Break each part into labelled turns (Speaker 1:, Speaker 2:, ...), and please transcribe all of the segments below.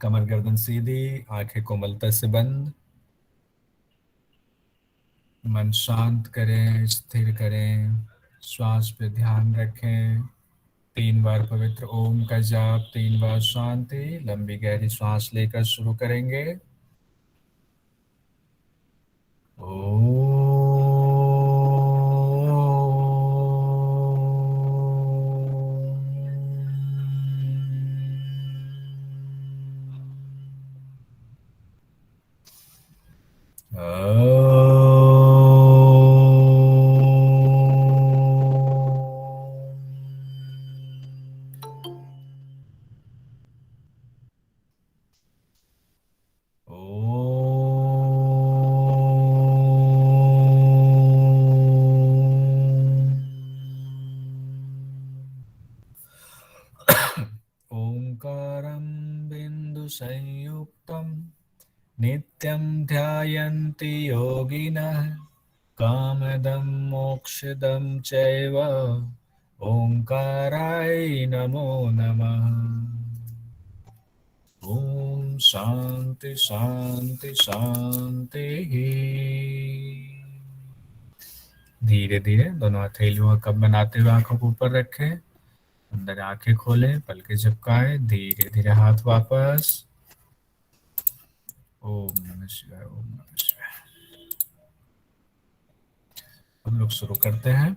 Speaker 1: कमर गर्दन सीधी, आंखें कोमलता से बंद। मन शांत करें, स्थिर करें, श्वास पे ध्यान रखें। 3 बार पवित्र ओम का जाप, 3 बार शांति। लंबी गहरी सांस लेकर शुरू करेंगे। ओंकारं बिंदु संयुक्तं नित्यं ध्यायन्ति योगिनः। कामदं मोक्षदं चैव ओंकाराय नमो नमः। ओम शांति शांति शांति। धीरे धीरे दोनों हथेलियों का कप बनाते हुए आंखों को ऊपर रखें। अंदर आंखें खोलें, पलकें झपकाएं। धीरे धीरे हाथ वापस। ओम नमः शिवाय, ओम नमः शिवाय। हम लोग शुरू करते हैं।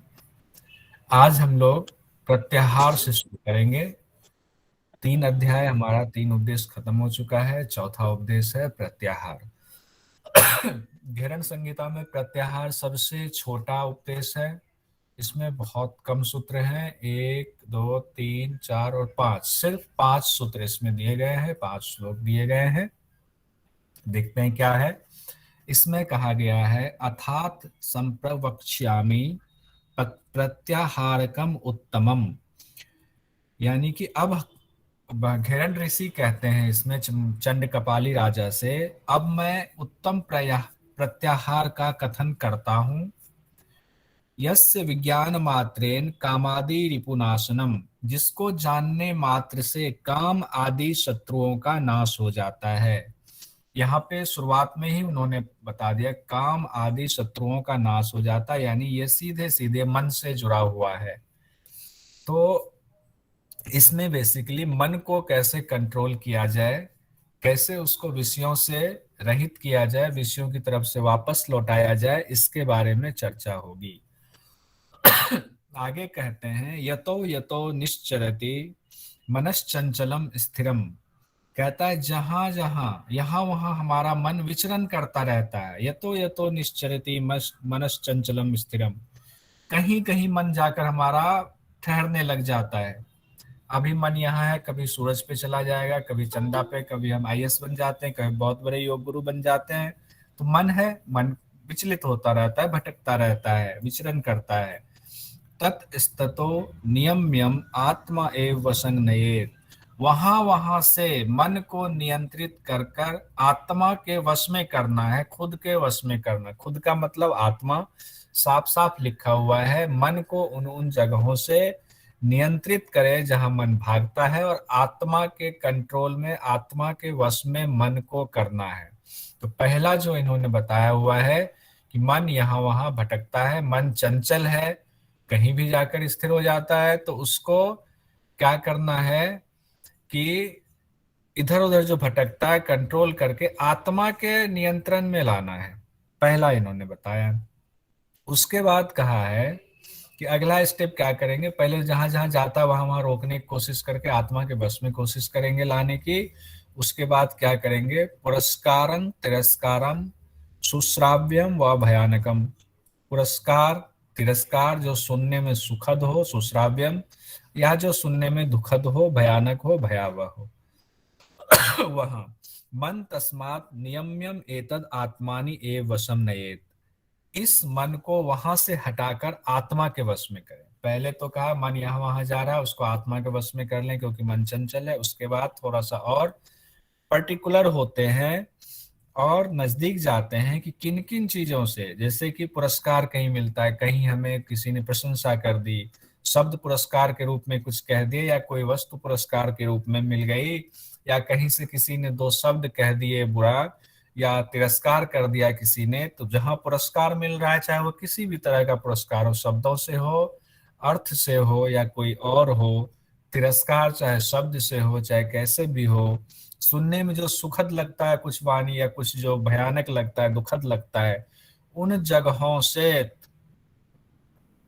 Speaker 1: आज हम लोग प्रत्याहार से शुरू करेंगे। 3 अध्याय हमारा, 3 उपदेश खत्म हो चुका है। चौथा उपदेश है प्रत्याहार। घेरन संहिता में प्रत्याहार सबसे छोटा उपदेश है। इसमें बहुत कम सूत्र हैं, 1 2 3 4 और 5। सिर्फ 5 सूत्र इसमें दिए गए हैं, 5 श्लोक दिए गए हैं। देखते हैं क्या है। इसमें कहा गया है, अथात संप्रवक्ष्यामि प्रत्याहारकम उत्तमम। यानी कि अब घेरन ऋषि कहते हैं इसमें चंड कपाली राजा से, अब मैं उत्तम प्रत्याहार का कथन करता हूं। यस्य विज्ञान मात्रेन कामादि रिपुनाशनम, जिसको जानने मात्र से काम आदि शत्रुओं का नाश हो जाता है। यहाँ पे शुरुआत में ही उन्होंने बता दिया, काम आदि शत्रुओं का नाश हो जाता है, यानी ये सीधे सीधे मन से जुड़ा हुआ है। तो इसमें बेसिकली मन को कैसे कंट्रोल किया जाए, कैसे उसको विषयों से रहित किया जाए, विषयों की तरफ से वापस लौटाया जाए, इसके बारे में चर्चा होगी। आगे कहते हैं, यतो यतो निश्चरति मनश्चंचलम स्थिरम। कहता है जहां जहां, यहाँ वहां हमारा मन विचरण करता रहता है। यतो यतो निश्चरति मनश्चंचलम स्थिरम, कहीं कहीं मन जाकर हमारा ठहरने लग जाता है। अभी मन यहाँ है, कभी सूरज पे चला जाएगा, कभी चंदा पे, कभी हम आईएएस बन जाते हैं, कभी बहुत बड़े योग गुरु बन जाते हैं। तो मन है, मन विचलित होता रहता है, भटकता रहता है, विचरण करता है। ततस्ततो नियम्यम आत्मा एव वशं नयेत्, वहां वहां से मन को नियंत्रित कर कर आत्मा के वश में करना है, खुद के वश में करना। खुद का मतलब आत्मा, साफ साफ लिखा हुआ है, मन को उन उन जगहों से नियंत्रित करे जहां मन भागता है, और आत्मा के कंट्रोल में, आत्मा के वश में मन को करना है। तो पहला जो इन्होंने बताया हुआ है कि मन यहाँ वहां भटकता है, मन चंचल है, कहीं भी जाकर स्थिर हो जाता है, तो उसको क्या करना है कि इधर उधर जो भटकता है कंट्रोल करके आत्मा के नियंत्रण में लाना है। पहला इन्होंने बताया। उसके बाद कहा है कि अगला स्टेप क्या करेंगे, पहले जहां जहां जाता है वहां वहां रोकने की कोशिश करके आत्मा के बस में कोशिश करेंगे लाने की। उसके बाद क्या करेंगे, पुरस्कारं तिरस्कारम सुश्राव्यम व भयानकम। पुरस्कार, तिरस्कार जो सुनने में सुखद हो, सुश्राव्यम, या जो सुनने में दुखद हो, भयानक हो, भयावह हो। वहां मन तस्मात् नियम्यम एतद आत्मानि एव वशम नयेत्, इस मन को वहां से हटाकर आत्मा के वश में करें। पहले तो कहा मन यहाँ वहां जा रहा है, उसको आत्मा के वश में कर लें क्योंकि मन चंचल है। उसके बाद थोड़ा सा और पर्टिकुलर होते हैं और नजदीक जाते हैं कि किन किन चीजों से, जैसे कि पुरस्कार कहीं मिलता है, कहीं हमें किसी ने प्रशंसा कर दी, शब्द पुरस्कार के रूप में कुछ कह दिए, या कोई वस्तु पुरस्कार के रूप में मिल गई, या कहीं से किसी ने दो शब्द कह दिए बुरा या तिरस्कार कर दिया किसी ने, तो जहां पुरस्कार मिल रहा है, चाहे वो किसी भी तरह का पुरस्कार हो, शब्दों से हो, अर्थ से हो या कोई और हो, तिरस्कार चाहे शब्द से हो चाहे कैसे भी हो, सुनने में जो सुखद लगता है कुछ वाणी या कुछ जो भयानक लगता है, दुखद लगता है, उन जगहों से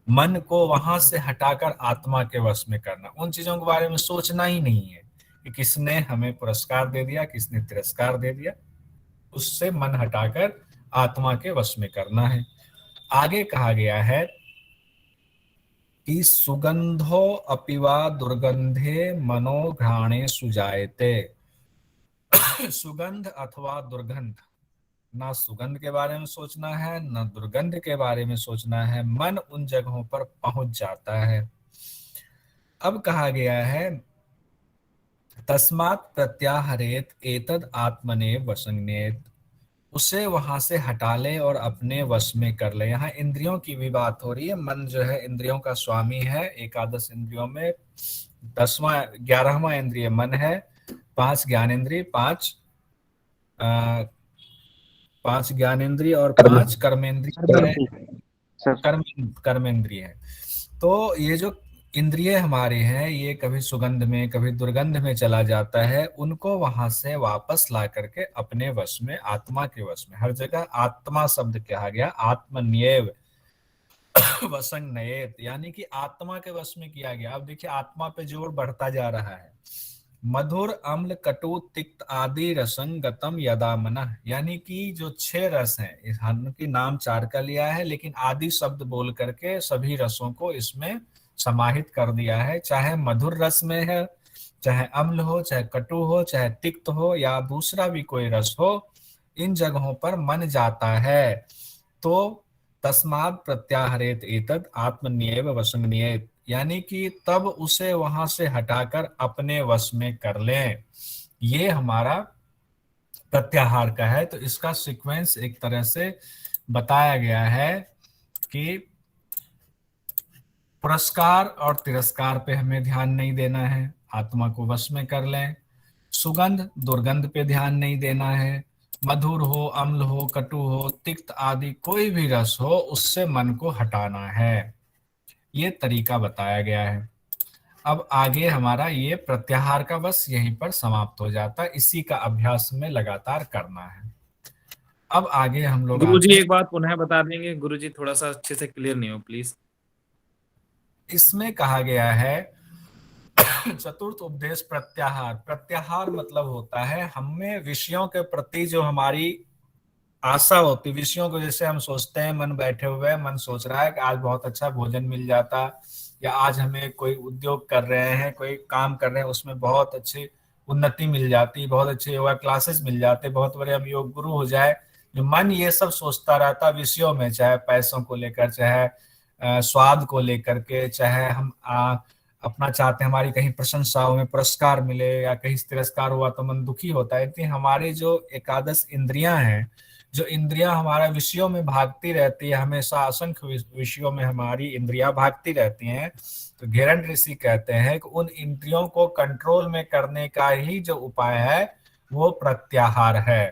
Speaker 1: मन को वहां से हटाकर आत्मा के वश में करना। उन चीजों के बारे में सोचना ही नहीं है कि किसने हमें पुरस्कार दे दिया, किसने तिरस्कार दे दिया, उससे मन हटाकर आत्मा के वश में करना है। आगे कहा गया है कि सुगंधो अपिवा दुर्गंधे मनोघ्राणे सुजायते। सुगंध अथवा दुर्गंध, ना सुगंध के बारे में सोचना है ना दुर्गंध के बारे में सोचना है, मन उन जगहों पर पहुंच जाता है। अब कहा गया है तस्मात् प्रत्याहरेत एतद आत्मने वशंगनेत, उसे वहां से हटा ले और अपने वश में कर ले। यहाँ इंद्रियों की भी बात हो रही है। मन जो है इंद्रियों का स्वामी है। एकादश इंद्रियों में 10वां 11वां इंद्रिय मन है। 5 ज्ञानेंद्रिय, 5 ज्ञानेंद्रिय और 5 कर्मेंद्रिय है। कर्मेंद्रिय है। तो ये जो इंद्रिय हमारे हैं, ये कभी सुगंध में कभी दुर्गंध में चला जाता है, उनको वहां से वापस ला करके अपने वश में, आत्मा के वश में। हर जगह आत्मा शब्द कहा गया, आत्मन्येव वसंग नयेत, यानी कि आत्मा के वश में किया गया। अब देखिए आत्मा पे जोर बढ़ता जा रहा है। मधुर अम्ल कटु तिक्त आदि रसंग गतम यदा मनः, यानी कि जो 6 रस हैं, हालांकि नाम 4 का लिया है लेकिन आदि शब्द बोल करके सभी रसों को इसमें समाहित कर दिया है। चाहे मधुर रस में है, चाहे अम्ल हो, चाहे कटु हो, चाहे तिक्त हो या दूसरा भी कोई रस हो, इन जगहों पर मन जाता है। तो तस्मात् प्रत्याहरेत एतद आत्मन्येव वशंगनियेत, यानी कि तब उसे वहां से हटाकर अपने वश में कर लें। ये हमारा प्रत्याहार का है। तो इसका सीक्वेंस एक तरह से बताया गया है कि पुरस्कार और तिरस्कार पे हमें ध्यान नहीं देना है, आत्मा को वश में कर लें। सुगंध दुर्गंध पे ध्यान नहीं देना है। मधुर हो, अम्ल हो, कटु हो, तिक्त आदि कोई भी रस हो, उससे मन को हटाना है। ये तरीका बताया गया है। अब आगे हमारा ये प्रत्याहार का बस यहीं पर समाप्त हो जाता है। इसी का अभ्यास में लगातार करना है। अब आगे हम लोग
Speaker 2: गुरुजी एक बात पुनः बता देंगे? गुरुजी थोड़ा सा अच्छे से क्लियर नहीं हो प्लीज।
Speaker 1: इसमें कहा गया है चतुर्थ उपदेश प्रत्याहार। प्रत्याहार मतलब होता है हमें विषयों के प्रति जो हमारी आशा होती, विषयों को जैसे हम सोचते हैं, मन बैठे हुए है, मन सोच रहा है कि आज बहुत अच्छा भोजन मिल जाता, या आज हमें कोई उद्योग कर रहे हैं, कोई काम कर रहे हैं, उसमें बहुत अच्छी उन्नति मिल जाती, बहुत अच्छे योगा क्लासेस मिल जाते, बहुत बड़े हम योग गुरु हो जाए। जो मन ये सब सोचता रहता विषयों में, चाहे पैसों को लेकर, चाहे स्वाद को लेकर के, चाहे हम अपना चाहते हैं हमारी कहीं प्रशंसा हो, हमें पुरस्कार मिले, या कहीं तिरस्कार हुआ तो मन दुखी होता है। इतनी हमारे जो एकादश इंद्रियां हैं, जो इंद्रियां हमारा विषयों में भागती रहती है, हमेशा असंख्य विषयों में हमारी इंद्रियां भागती रहती हैं। तो घेरन ऋषि कहते हैं कि उन इंद्रियों को कंट्रोल में करने का ही जो उपाय है वो प्रत्याहार है।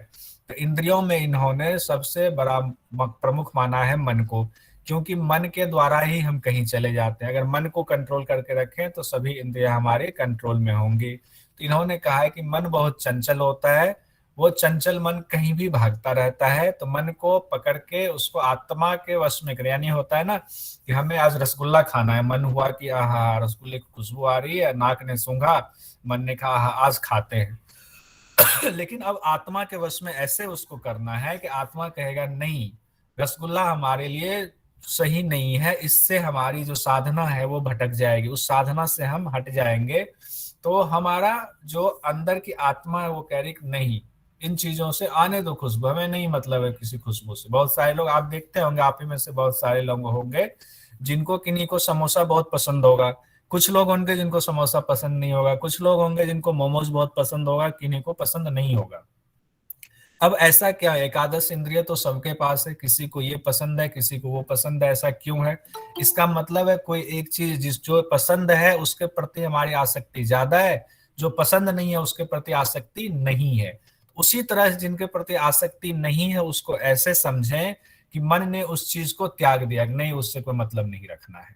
Speaker 1: तो इंद्रियों में इन्होंने सबसे बड़ा प्रमुख माना है मन को, क्योंकि मन के द्वारा ही हम कहीं चले जाते हैं। अगर मन को कंट्रोल करके रखें तो सभी इंद्रियां हमारे कंट्रोल में होंगी। तो इन्होंने कहा है कि मन बहुत चंचल होता है, वो चंचल मन कहीं भी भागता रहता है। तो मन को पकड़ के उसको आत्मा के वश में करें। यानी होता है ना कि हमें आज रसगुल्ला खाना है, मन हुआ कि आहा रसगुल्ले की खुशबू आ रही है, नाक ने सूंघा, मन ने कहा आज खाते हैं। लेकिन अब आत्मा के वश में ऐसे उसको करना है कि आत्मा कहेगा नहीं, रसगुल्ला हमारे लिए सही नहीं है, इससे हमारी जो साधना है वो भटक जाएगी, उस साधना से हम हट जाएंगे। तो हमारा जो अंदर की आत्मा है वो कह रही नहीं, इन चीजों से आने दो खुशबू, हमें नहीं मतलब है किसी खुशबू से। बहुत सारे लोग आप देखते होंगे, आप ही में से बहुत सारे लोग होंगे जिनको किन्हीं को समोसा बहुत पसंद होगा, कुछ लोग होंगे जिनको समोसा पसंद नहीं होगा, कुछ लोग होंगे जिनको मोमोज बहुत पसंद होगा, किन्हीं को पसंद नहीं होगा। अब ऐसा क्या है, एकादश इंद्रिय तो सबके पास है, किसी को ये पसंद है किसी को वो पसंद है। ऐसा क्यों है? इसका मतलब है कोई एक चीज जिस जो पसंद है उसके प्रति हमारी आसक्ति ज्यादा है, जो पसंद नहीं है उसके प्रति आसक्ति नहीं है। उसी तरह जिनके प्रति आसक्ति नहीं है उसको ऐसे समझें कि मन ने उस चीज को त्याग दिया, नहीं उससे कोई मतलब नहीं रखना है।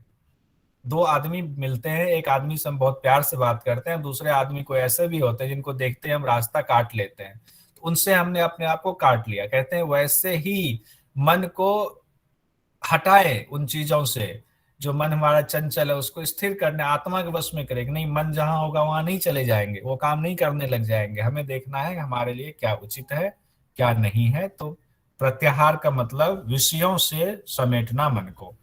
Speaker 1: दो आदमी मिलते हैं, एक आदमी से हम बहुत प्यार से बात करते हैं, दूसरे आदमी को ऐसे भी होते हैं जिनको देखते हैं हम रास्ता काट लेते हैं, तो उनसे हमने अपने आप को काट लिया। कहते हैं वैसे ही मन को हटाए उन चीजों से, जो मन हमारा चंचल है उसको स्थिर करने, आत्मा के वश में करेगा। नहीं, मन जहां होगा वहां नहीं चले जाएंगे, वो काम नहीं करने लग जाएंगे। हमें देखना है हमारे लिए क्या उचित है क्या नहीं है। तो प्रत्याहार का मतलब विषयों से समेटना मन को।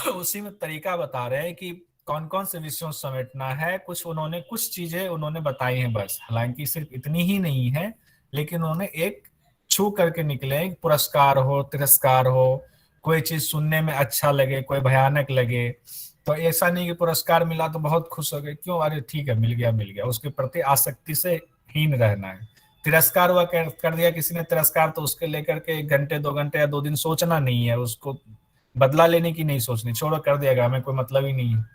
Speaker 1: उसी में तरीका बता रहे हैं कि कौन कौन से विषयों से समेटना है। कुछ चीजें उन्होंने बताई हैं बस, हालांकि सिर्फ इतनी ही नहीं है, लेकिन उन्होंने एक छू करके निकले, पुरस्कार हो तिरस्कार हो, कोई चीज सुनने में अच्छा लगे कोई भयानक लगे, तो ऐसा नहीं कि पुरस्कार मिला तो बहुत खुश हो गए, क्यों, अरे ठीक है मिल गया, उसके प्रति आसक्ति से हीन रहना है। तिरस्कार हुआ कर दिया किसी ने तिरस्कार, तो उसके लेकर के 1 घंटे 2 घंटे या 2 दिन सोचना नहीं है, उसको बदला लेने की नहीं सोचनी, छोड़ो कर दिएगा, हमें कोई मतलब ही नहीं है।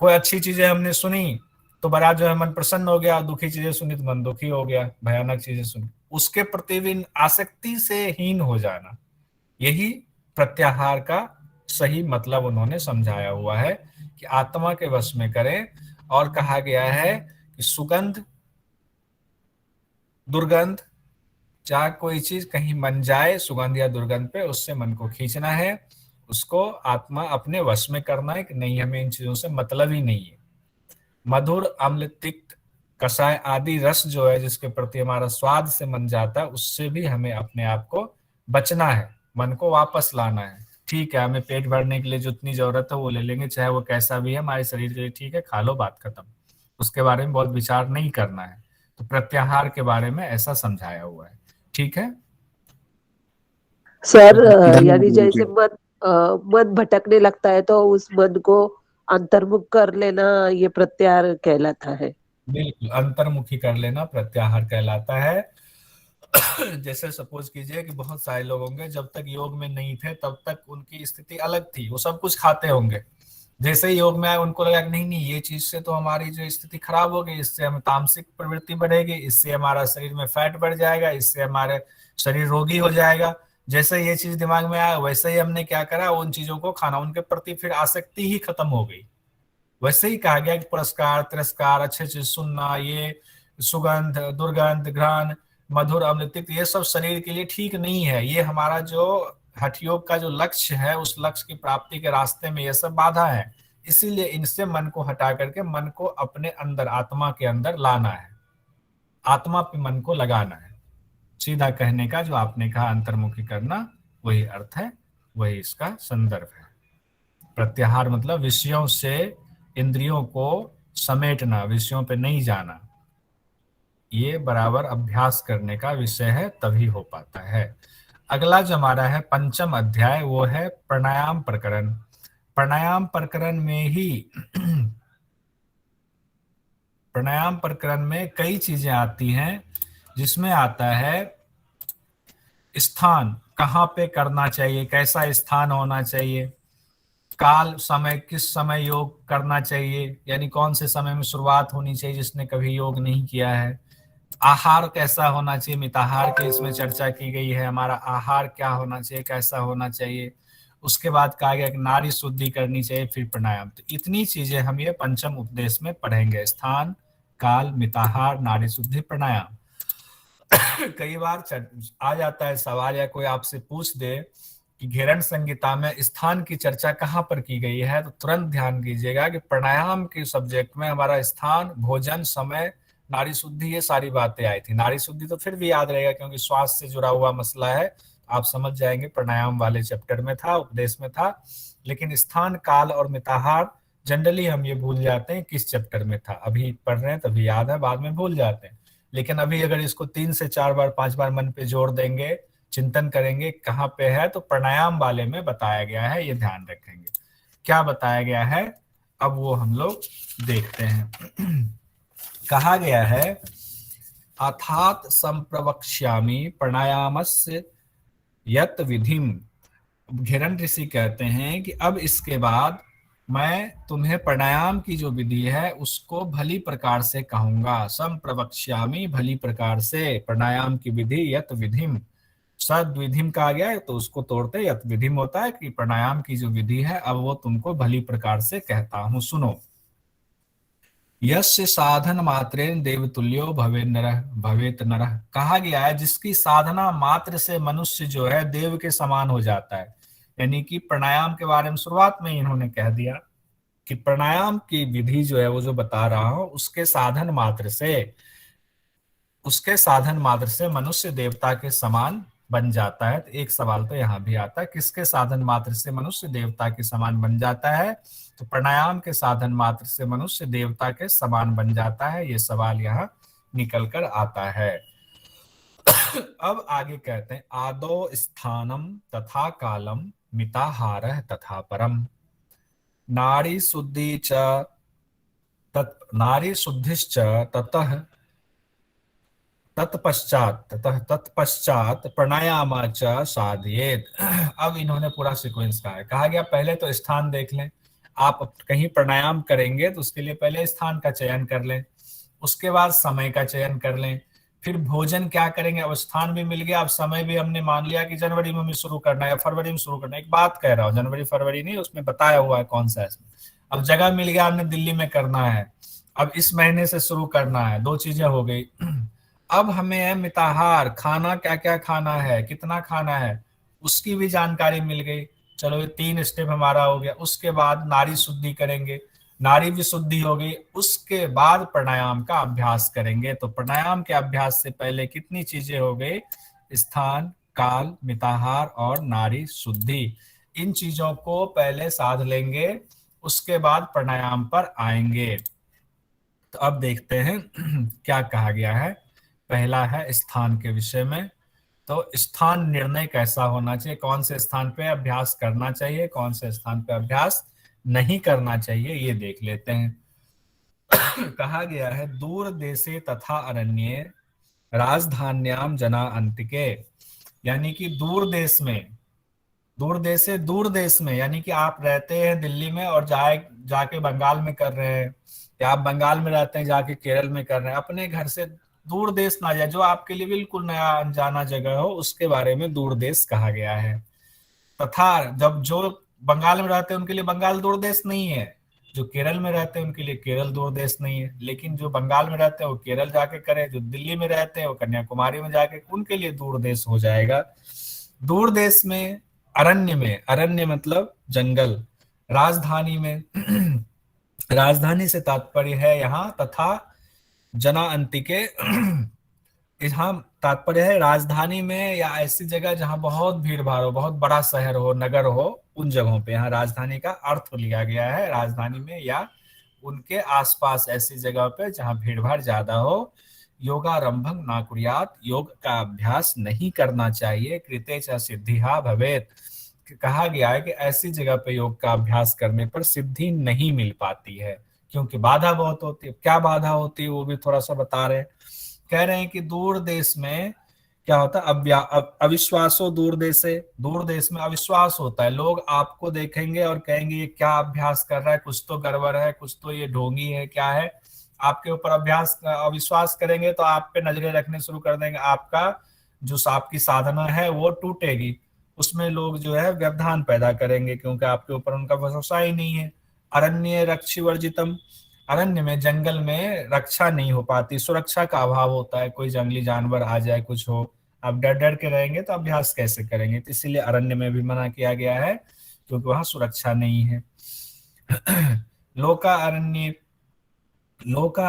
Speaker 1: कोई अच्छी चीजें हमने सुनी तो बड़ा जो है मन प्रसन्न हो गया, दुखी चीजें सुनी तो मन दुखी हो गया, भयानक चीजें सुनी, उसके प्रति भी आसक्ति से हीन हो जाना, यही प्रत्याहार का सही मतलब उन्होंने समझाया हुआ है कि आत्मा के वश में करें। और कहा गया है कि सुगंध दुर्गंध, चाहे कोई चीज कहीं मन जाए सुगंध या दुर्गंध पे, उससे मन को खींचना है, उसको आत्मा अपने वश में करना है कि नहीं हमें इन चीजों से मतलब ही नहीं है। मधुर अम्ल तिक्त कषाय आदि रस जो है जिसके प्रति हमारा स्वाद से मन जाता है, उससे भी हमें अपने आप को बचना है, मन को वापस लाना है। ठीक है, हमें पेट भरने के लिए जितनी जरूरत है वो ले लेंगे, चाहे वो कैसा भी है हमारे शरीर के लिए ठीक है, खा लो बात खत्म, उसके बारे में बहुत विचार नहीं करना है। तो प्रत्याहार के बारे में ऐसा समझाया हुआ है। ठीक है
Speaker 3: सर,
Speaker 1: तो
Speaker 3: यानी
Speaker 2: धन्यवाद गुरु
Speaker 3: जैसे
Speaker 2: जी।
Speaker 3: मन भटकने लगता है तो उस मन को अंतर्मुख कर लेना ये प्रत्याहार कहलाता है।
Speaker 1: बिल्कुल अंतर्मुखी कर लेना प्रत्याहार कहलाता है। जैसे सपोज कीजिए कि बहुत सारे लोग होंगे जब तक योग में नहीं थे तब तक उनकी स्थिति अलग थी, वो सब कुछ खाते होंगे, जैसे ही योग में आए उनको लगा कि नहीं नहीं ये चीज से तो हमारी जो स्थिति खराब हो गई, इससे हमें तामसिक प्रवृत्ति बढ़ेगी, इससे हमारा शरीर में फैट बढ़ जाएगा, इससे हमारे शरीर रोगी हो जाएगा। जैसे ये चीज दिमाग में आया वैसे ही हमने क्या करा, उन चीजों को खाना, उनके प्रति फिर आसक्ति ही खत्म हो गई। वैसे ही कहा गया कि पुरस्कार तिरस्कार, अच्छे चीज सुनना, ये सुगंध दुर्गंध घ्राण मधुर अम्ल तिक्त, ये सब शरीर के लिए ठीक नहीं है। ये हमारा जो हठ योग का जो लक्ष्य है उस लक्ष्य की प्राप्ति के रास्ते में ये सब बाधा है। इसीलिए इनसे मन को हटा करके मन को अपने अंदर आत्मा के अंदर लाना है, आत्मा पे मन को लगाना है। सीधा कहने का जो आपने कहा अंतर्मुखी करना, वही अर्थ है, वही इसका संदर्भ है। प्रत्याहार मतलब विषयों से इंद्रियों को समेटना, विषयों पे नहीं जाना, ये बराबर अभ्यास करने का विषय है, तभी हो पाता है। अगला जो हमारा है 5वां अध्याय वो है प्राणायाम प्रकरण। प्राणायाम प्रकरण में ही प्राणायाम प्रकरण में कई चीजें आती हैं, जिसमें आता है स्थान, कहाँ पे करना चाहिए, कैसा स्थान होना चाहिए, काल समय, किस समय योग करना चाहिए, यानी कौन से समय में शुरुआत होनी चाहिए जिसने कभी योग नहीं किया है, आहार कैसा होना चाहिए, मिताहार की इसमें चर्चा की गई है, हमारा आहार क्या होना चाहिए कैसा होना चाहिए। उसके बाद कहा गया कि नाड़ी शुद्धि करनी चाहिए, फिर प्राणायाम। तो इतनी चीजें हम ये 5म उपदेश में पढ़ेंगे, स्थान काल मिताहार नाड़ी शुद्धि प्राणायाम। कई बार आ जाता है सवाल या कोई आपसे पूछ दे कि घेरन संहिता में स्थान की चर्चा कहाँ पर की गई है, तो तुरंत ध्यान कीजिएगा कि प्राणायाम के सब्जेक्ट में हमारा स्थान भोजन समय नाड़ी शुद्धि ये सारी बातें आई थी। नाड़ी शुद्धि तो फिर भी याद रहेगा क्योंकि श्वास से जुड़ा हुआ मसला है, आप समझ जाएंगे, प्राणायाम वाले चैप्टर में था, उपदेश में था। लेकिन स्थान काल और मिताहार जनरली हम ये भूल जाते हैं किस चैप्टर में था, अभी पढ़ रहे हैं तभी याद है, बाद में भूल जाते हैं। लेकिन अभी अगर इसको 3 से 4 बार 5 बार मन पे जोर देंगे, चिंतन करेंगे कहाँ पे है, तो प्राणायाम वाले में बताया गया है, ये ध्यान रखेंगे। क्या बताया गया है अब वो हम लोग देखते हैं। कहा गया है अथात संप्रवक्ष्यामि प्राणायामस्य यत विधिम। घेरन ऋषि कहते हैं कि अब इसके बाद मैं तुम्हें प्राणायाम की जो विधि है उसको भली प्रकार से कहूंगा। सम प्रवक्ष्यामि, भली प्रकार से प्राणायाम की विधि। यत विधिम, सद विधिम कहा गया है तो उसको तोड़ते यत विधिम होता है कि प्राणायाम की जो विधि है अब वो तुमको भली प्रकार से कहता हूं, सुनो। यस्य साधन मात्रेन देवतुल्यो भवे नरः भवेत नरः, कहा गया है जिसकी साधना मात्र से मनुष्य जो है देव के समान हो जाता है। यानी कि प्राणायाम के बारे में शुरुआत में इन्होंने कह दिया कि प्राणायाम की विधि जो है वो जो बता रहा हूं उसके साधन मात्र से मनुष्य देवता के समान बन जाता है। तो एक सवाल तो यहाँ भी आता है, किसके साधन मात्र से मनुष्य देवता के समान बन जाता है? तो प्राणायाम के साधन मात्र से मनुष्य देवता के समान बन जाता है, ये सवाल यहाँ निकल कर आता है। अब आगे कहते हैं, आदो स्थानम तथा कालम मिताहारः तथा परम, नारी शुद्धि च नारी शुद्धिश्च ततः तत्पश्चात प्राणायाम च साधयेत। अब इन्होंने पूरा सीक्वेंस कहा है। कहा गया पहले तो स्थान देख लें, आप कहीं प्राणायाम करेंगे तो उसके लिए पहले स्थान का चयन कर लें, उसके बाद समय का चयन कर लें, फिर भोजन क्या करेंगे। अब स्थान भी मिल गया, अब समय भी हमने मान लिया कि जनवरी में हमें शुरू करना है या फरवरी में शुरू करना है। एक बात कह रहा हूँ, जनवरी फरवरी नहीं, उसमें बताया हुआ है कौन सा है। अब जगह मिल गया, हमने दिल्ली में करना है, अब इस महीने से शुरू करना है, दो चीजें हो गई। अब हमें है मिताहार, खाना क्या क्या खाना है, कितना खाना है, उसकी भी जानकारी मिल गई। चलो ये 3 स्टेप हमारा हो गया। उसके बाद नारी शुद्धि करेंगे, नारी भी शुद्धि हो गई। उसके बाद प्राणायाम का अभ्यास करेंगे। तो प्राणायाम के अभ्यास से पहले कितनी चीजें हो गई? स्थान, काल, मिताहार और नारी शुद्धि। इन चीजों को पहले साध लेंगे, उसके बाद प्राणायाम पर आएंगे। तो अब देखते हैं क्या कहा गया है। पहला है स्थान के विषय में। तो स्थान निर्णय कैसा होना चाहिए, कौन से स्थान पे अभ्यास करना चाहिए, कौन से स्थान पे अभ्यास नहीं करना चाहिए, ये देख लेते हैं। कहा गया है, दूर देशे तथा अरण्ये राजधान्याम जना अंतिके, यानी कि दूर देश में यानी कि आप रहते हैं दिल्ली में और जाके बंगाल में कर रहे हैं, या आप बंगाल में रहते हैं जाके केरल में कर रहे हैं, अपने घर से दूर देश ना जाए, जो आपके लिए बिल्कुल नया अनजाना जगह हो, उसके बारे में दूर देश कहा गया है। तथा जब जो बंगाल में रहते हैं उनके लिए बंगाल दूर देश नहीं है, जो केरल में रहते हैं उनके लिए केरल दूर देश नहीं है। लेकिन जो बंगाल में रहते हैं वो केरल जाके करें, जो दिल्ली में रहते हैं वो कन्याकुमारी में जाके, उनके लिए दूर देश हो जाएगा। दूर देश में, अरण्य मतलब जंगल, राजधानी में राजधानी से तात्पर्य है यहाँ तथा जना अंतिके, यहाँ तात्पर्य है राजधानी में या ऐसी जगह जहां बहुत भीड़ भाड़ हो, बहुत बड़ा शहर हो, नगर हो, उन जगहों पे यहाँ राजधानी का अर्थ लिया गया है। राजधानी में या उनके आसपास ऐसी जगह पे जहां भीड़ भाड़ ज्यादा हो। योगारंभं ना कुर्यात्, योग का अभ्यास नहीं करना चाहिए। कृते च सिद्धिहा भवेत्, कहा गया है कि ऐसी जगह पे योग का अभ्यास करने पर सिद्धि नहीं मिल पाती है, क्योंकि बाधा बहुत होती है। क्या बाधा होती है वो भी थोड़ा सा बता रहे हैं। कह रहे हैं कि दूर देश में क्या होता है, अविश्वासो दूर देश में अविश्वास होता है। लोग आपको देखेंगे और कहेंगे ये क्या अभ्यास कर रहा है, कुछ तो गड़बड़ है, कुछ तो ये ढोंगी है, क्या है। आपके ऊपर अविश्वास करेंगे तो आप पे नजरें रखने शुरू कर देंगे, आपका जो आपकी साधना है वो टूटेगी, उसमें लोग जो है व्यवधान पैदा करेंगे, क्योंकि आपके ऊपर उनका भरोसा ही नहीं है। अरण्य रक्षि वर्जितम, अरण्य में, जंगल में रक्षा नहीं हो पाती, सुरक्षा का अभाव होता है। कोई जंगली जानवर आ जाए, कुछ हो, आप डर डर के रहेंगे तो अभ्यास कैसे करेंगे। तो इसीलिए अरण्य में भी मना किया गया है, क्योंकि वहां सुरक्षा नहीं है। लोका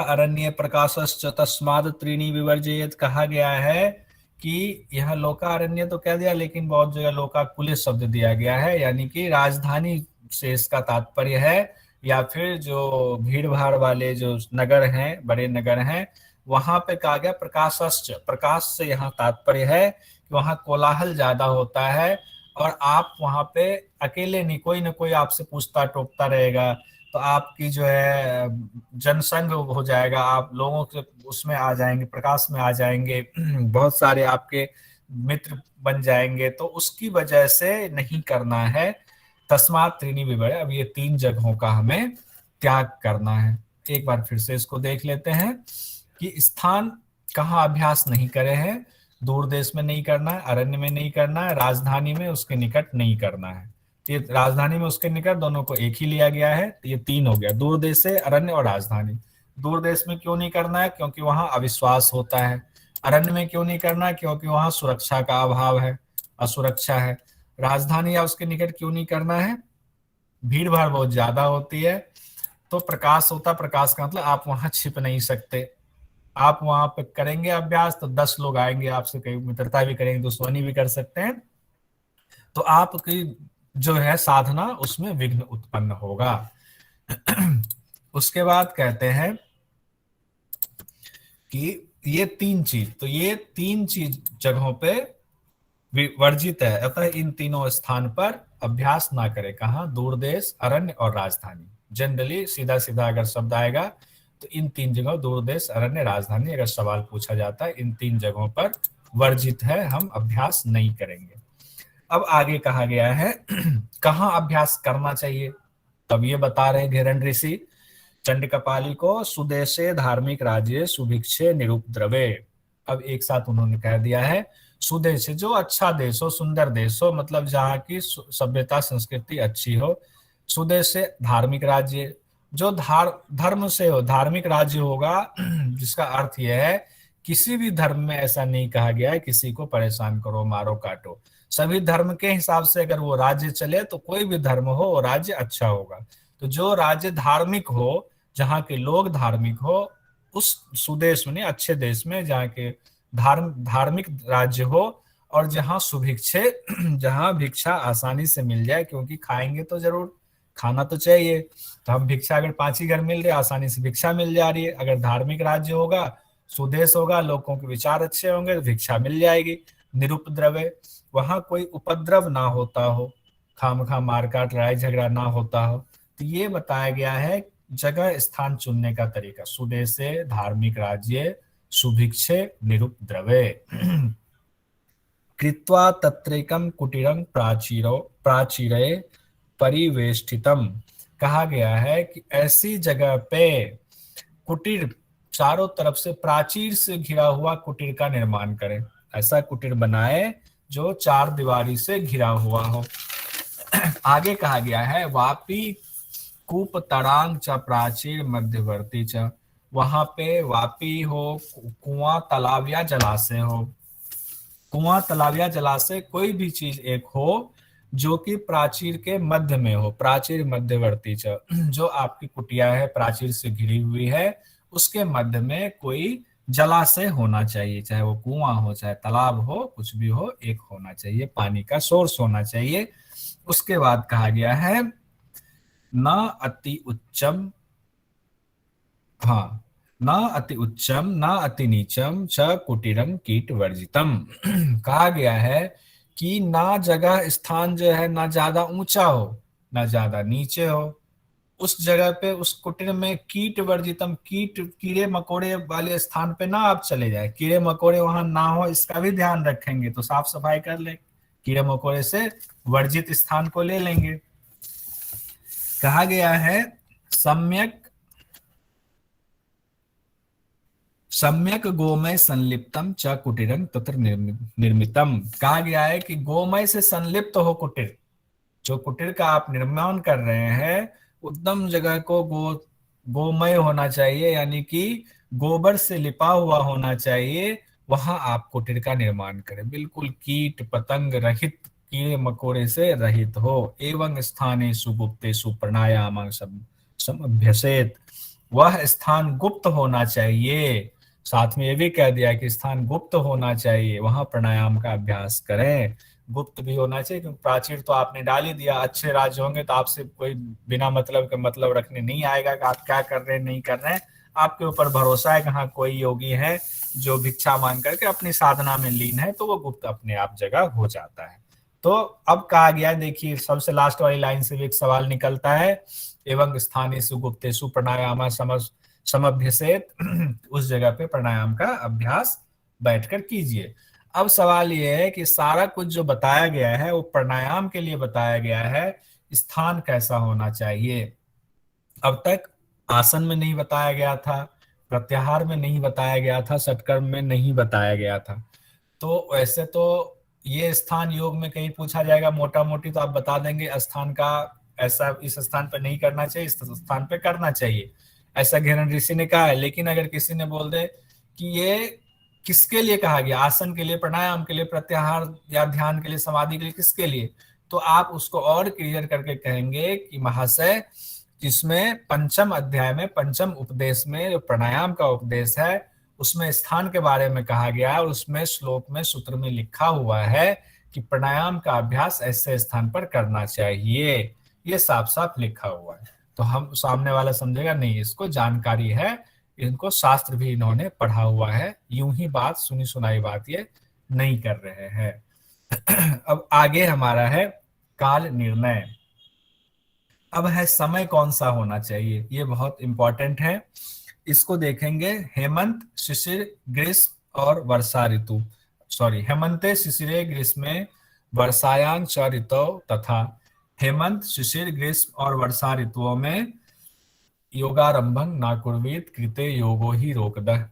Speaker 1: अरण्य प्रकाशश्च तस्माद त्रीणी विवर्जयेत, कहा गया है कि यह लोकारण्य तो कह दिया, लेकिन बहुत जगह लोकाकुल शब्द दिया गया है, यानी कि राजधानी से इसका तात्पर्य है, या फिर जो भीड़ भाड़ वाले जो नगर हैं, बड़े नगर हैं, वहां पे कहा गया प्रकाशश्च, प्रकाश से यहाँ तात्पर्य है कि वहां कोलाहल ज्यादा होता है और आप वहां पे अकेले नहीं, कोई ना कोई आपसे पूछता टोकता रहेगा, तो आपकी जो है जनसंग हो जाएगा, आप लोगों के उसमें आ जाएंगे, प्रकाश में आ जाएंगे, बहुत सारे आपके मित्र बन जाएंगे, तो उसकी वजह से नहीं करना है। तस्मात् त्रीणि विवर्य, अब ये 3 जगहों का हमें त्याग करना है। एक बार फिर से इसको देख लेते हैं कि स्थान कहाँ अभ्यास नहीं करे हैं। दूर देश में नहीं करना है, अरण्य में नहीं करना है, राजधानी में उसके निकट नहीं करना है। ये राजधानी में उसके निकट दोनों को एक ही लिया गया है, तो ये 3 हो गया, दूर देश से, अरण्य और राजधानी। दूर देश में क्यों नहीं करना है? क्योंकि वहां अविश्वास होता है। अरण्य में क्यों नहीं करना है? क्योंकि वहां सुरक्षा का अभाव है, असुरक्षा है। राजधानी या उसके निकट क्यों नहीं करना है? भीड़ भाड़ बहुत ज्यादा होती है, तो प्रकाश होता, प्रकाश का मतलब आप वहां छिप नहीं सकते। आप वहां पे करेंगे अभ्यास तो 10 लोग आएंगे आपसे, कई मित्रता भी करेंगे, दुश्मनी भी कर सकते हैं, तो आपकी जो है साधना उसमें विघ्न उत्पन्न होगा। उसके बाद कहते हैं कि ये 3 चीज, तो ये 3 चीज जगहों पे वर्जित है, अतः इन तीनों स्थान पर अभ्यास ना करे। कहा? दूर देश, अरण्य और राजधानी। जनरली सीधा सीधा अगर शब्द आएगा तो इन 3 जगहों, दूर देश, अरण्य, राजधानी, अगर सवाल पूछा जाता है इन 3 जगहों पर वर्जित है, हम अभ्यास नहीं करेंगे। अब आगे कहा गया है कहाँ अभ्यास करना चाहिए, तब ये बता रहे घेरन ऋषि चंडकपाली को, सुदेशे धार्मिक राज्य सुभिक्षे निरुपद्रवे। अब एक साथ उन्होंने कह दिया है सुदेश, जो अच्छा देश हो, सुंदर देश हो, मतलब जहाँ की सभ्यता संस्कृति अच्छी हो। सुदेश से धार्मिक राज्य, जो धर्म से हो, धार्मिक राज्य होगा, जिसका अर्थ यह है किसी भी धर्म में ऐसा नहीं कहा गया है किसी को परेशान करो, मारो, काटो। सभी धर्म के हिसाब से अगर वो राज्य चले तो कोई भी धर्म हो वो राज्य अच्छा होगा। तो जो राज्य धार्मिक हो, जहाँ के लोग धार्मिक हो, उस सुदेश में, अच्छे देश में, जहाँ के धार्मिक राज्य हो, और जहाँ सुभिक्षे, जहाँ भिक्षा आसानी से मिल जाए, क्योंकि खाएंगे तो जरूर, खाना तो चाहिए, तो हम भिक्षा, अगर 5 ही घर मिल रहे, आसानी से भिक्षा मिल जा रही है। अगर धार्मिक राज्य होगा, सुदेश होगा, लोगों के विचार अच्छे होंगे, तो भिक्षा मिल जाएगी। निरुपद्रवे, वहां कोई उपद्रव ना होता हो, खामखा मारकाट, लड़ाई झगड़ा ना होता हो। तो ये बताया गया है जगह स्थान चुनने का तरीका। सुदेशे धार्मिक राज्य सुभिक्षे निरुपद्रवे कृत्वा तत्रैकं कुटीरं प्राचीरे परिवेष्टितम। कहा गया है कि ऐसी जगह पे कुटीर, चारों तरफ से प्राचीर से घिरा हुआ कुटीर का निर्माण करें। ऐसा कुटीर बनाए जो 4 दीवारी से घिरा हुआ हो। आगे कहा गया है वापी कूप तड़ांग च प्राचीर मध्यवर्ती च, वहां पे वापी हो, कुआं, तालाब या जलाशय हो। कुआं, तालाब या जलाशय कोई भी चीज एक हो जो कि प्राचीर के मध्य में हो, प्राचीर मध्यवर्ती च, जो आपकी कुटिया है प्राचीर से घिरी हुई है, उसके मध्य में कोई जलाशय होना चाहिए, चाहे वो कुआं हो, चाहे तालाब हो, कुछ भी हो, एक होना चाहिए, पानी का सोर्स होना चाहिए। उसके बाद कहा गया है न अति उच्चम, हाँ, न अति उच्चम न अति नीचम च कुटीरम कीट वर्जितम। कहा गया है कि ना जगह स्थान जो है ना ज्यादा ऊंचा हो ना ज्यादा नीचे हो, उस जगह पे, उस कुटीर में कीट वर्जितम, कीट, कीड़े मकोड़े वाले स्थान पे ना आप चले जाए, कीड़े मकोड़े वहां ना हो, इसका भी ध्यान रखेंगे तो साफ सफाई कर ले, कीड़े मकोड़े से वर्जित स्थान को ले लेंगे। कहा गया है सम्यक गोमय संलिप्तम च कुटीरं तत्र निर्मितम। कहा गया है कि गोमय से संलिप्त हो कुटीर, जो कुटीर का आप निर्माण कर रहे हैं, उत्तम जगह को गोमय होना चाहिए, यानी कि गोबर से लिपा हुआ होना चाहिए, वहां आप कुटीर का निर्माण करें। बिल्कुल कीट पतंग रहित, कीड़े मकोड़े से रहित हो। एवं स्थाने सुगुप्ते सुप्राणायाम समभ्यसेत, वह स्थान गुप्त होना चाहिए। साथ में ये भी कह दिया कि स्थान गुप्त होना चाहिए, वहां प्राणायाम का अभ्यास करें। गुप्त भी होना चाहिए, क्योंकि प्राचीर तो आपने डाल ही दिया, अच्छे राज्य होंगे तो आपसे कोई बिना मतलब का मतलब रखने नहीं आएगा कि आप क्या कर रहे हैं नहीं कर रहे हैं। आपके ऊपर भरोसा है कि हाँ कोई योगी है जो भिक्षा मांग करके अपनी साधना में लीन है, तो वो गुप्त अपने आप जगह हो जाता है। तो अब कहा गया, देखिए सबसे लास्ट वाली लाइन से भी एक सवाल निकलता है, एवं स्थानेषु गुप्तेषु प्राणायाम समभ्यसेत, उस जगह पे प्राणायाम का अभ्यास बैठकर कीजिए। अब सवाल यह है कि सारा कुछ जो बताया गया है वो प्राणायाम के लिए बताया गया है स्थान कैसा होना चाहिए। अब तक आसन में नहीं बताया गया था, प्रत्याहार में नहीं बताया गया था, षटकर्म में नहीं बताया गया था। तो वैसे तो ये स्थान योग में कहीं पूछा जाएगा मोटा मोटी तो आप बता देंगे स्थान का, ऐसा इस स्थान पर नहीं करना चाहिए, इस स्थान पे करना चाहिए, ऐसा घेरन ऋषि ने कहा है। लेकिन अगर किसी ने बोल दे कि ये किसके लिए कहा गया, आसन के लिए, प्राणायाम के लिए, प्रत्याहार या ध्यान के लिए, समाधि के लिए, किसके लिए, तो आप उसको और क्लियर करके कहेंगे कि महाशय, जिसमें पंचम अध्याय में पंचम उपदेश में जो प्राणायाम का उपदेश है उसमें स्थान के बारे में कहा गया है, और उसमें श्लोक में सूत्र में लिखा हुआ है कि प्राणायाम का अभ्यास ऐसे स्थान पर करना चाहिए, ये साफ साफ लिखा हुआ है। तो हम सामने वाला समझेगा नहीं इसको जानकारी है, इनको शास्त्र भी इन्होंने पढ़ा हुआ है, यूं ही बात सुनी सुनाई बात ये नहीं कर रहे हैं। अब आगे हमारा है काल निर्णय। अब है समय कौन सा होना चाहिए, ये बहुत इंपॉर्टेंट है। इसको देखेंगे हेमंत, शिशिर, ग्रीष्म और वर्षा ऋतु, सॉरी, हेमंते शिशिरे ग्रीष्मे वर्षायां च ऋतौ तथा हेमंत, शिशिर, ग्रीष्म और वर्षा ऋतुओं में योगारंभं न कुर्वीत कृते योगो ही रोकदः।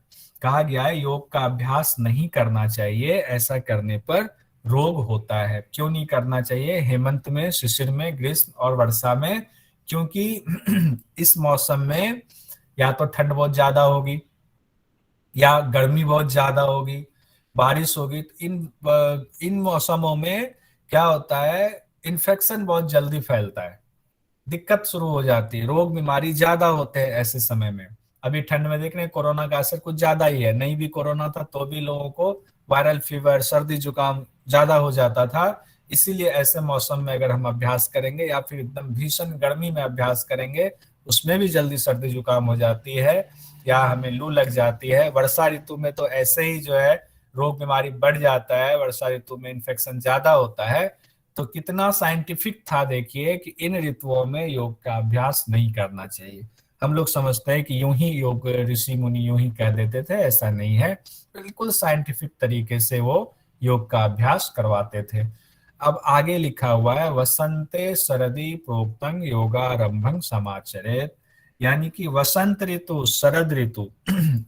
Speaker 1: कहा गया है योग का अभ्यास नहीं करना चाहिए, ऐसा करने पर रोग होता है। क्यों नहीं करना चाहिए हेमंत में, शिशिर में, ग्रीष्म और वर्षा में? क्योंकि इस मौसम में या तो ठंड बहुत ज्यादा होगी या गर्मी बहुत ज्यादा होगी, बारिश होगी। तो इन मौसमों में क्या होता है, इन्फेक्शन बहुत जल्दी फैलता है, दिक्कत शुरू हो जाती है, रोग बीमारी ज्यादा होते हैं ऐसे समय में। अभी ठंड में देख रहे हैं कोरोना का असर कुछ ज्यादा ही है, नहीं भी कोरोना था तो भी लोगों को वायरल फीवर, सर्दी जुकाम ज्यादा हो जाता था। इसीलिए ऐसे मौसम में अगर हम अभ्यास करेंगे या फिर एकदम भीषण गर्मी में अभ्यास करेंगे, उसमें भी जल्दी सर्दी जुकाम हो जाती है या हमें लू लग जाती है। वर्षा ऋतु में तो ऐसे ही जो है रोग बीमारी बढ़ जाता है, वर्षा ऋतु में इन्फेक्शन ज्यादा होता है। तो कितना साइंटिफिक था देखिए कि इन ऋतुओं में योग का अभ्यास नहीं करना चाहिए। हम लोग समझते हैं कि यूं ही योग ऋषि मुनि यूं ही कह देते थे, ऐसा नहीं है, बिल्कुल साइंटिफिक तरीके से वो योग का अभ्यास करवाते थे। अब आगे लिखा हुआ है वसंते शरदि प्रोक्तं योगारंभं समाचरेत, यानी कि वसंत ऋतु, शरद ऋतु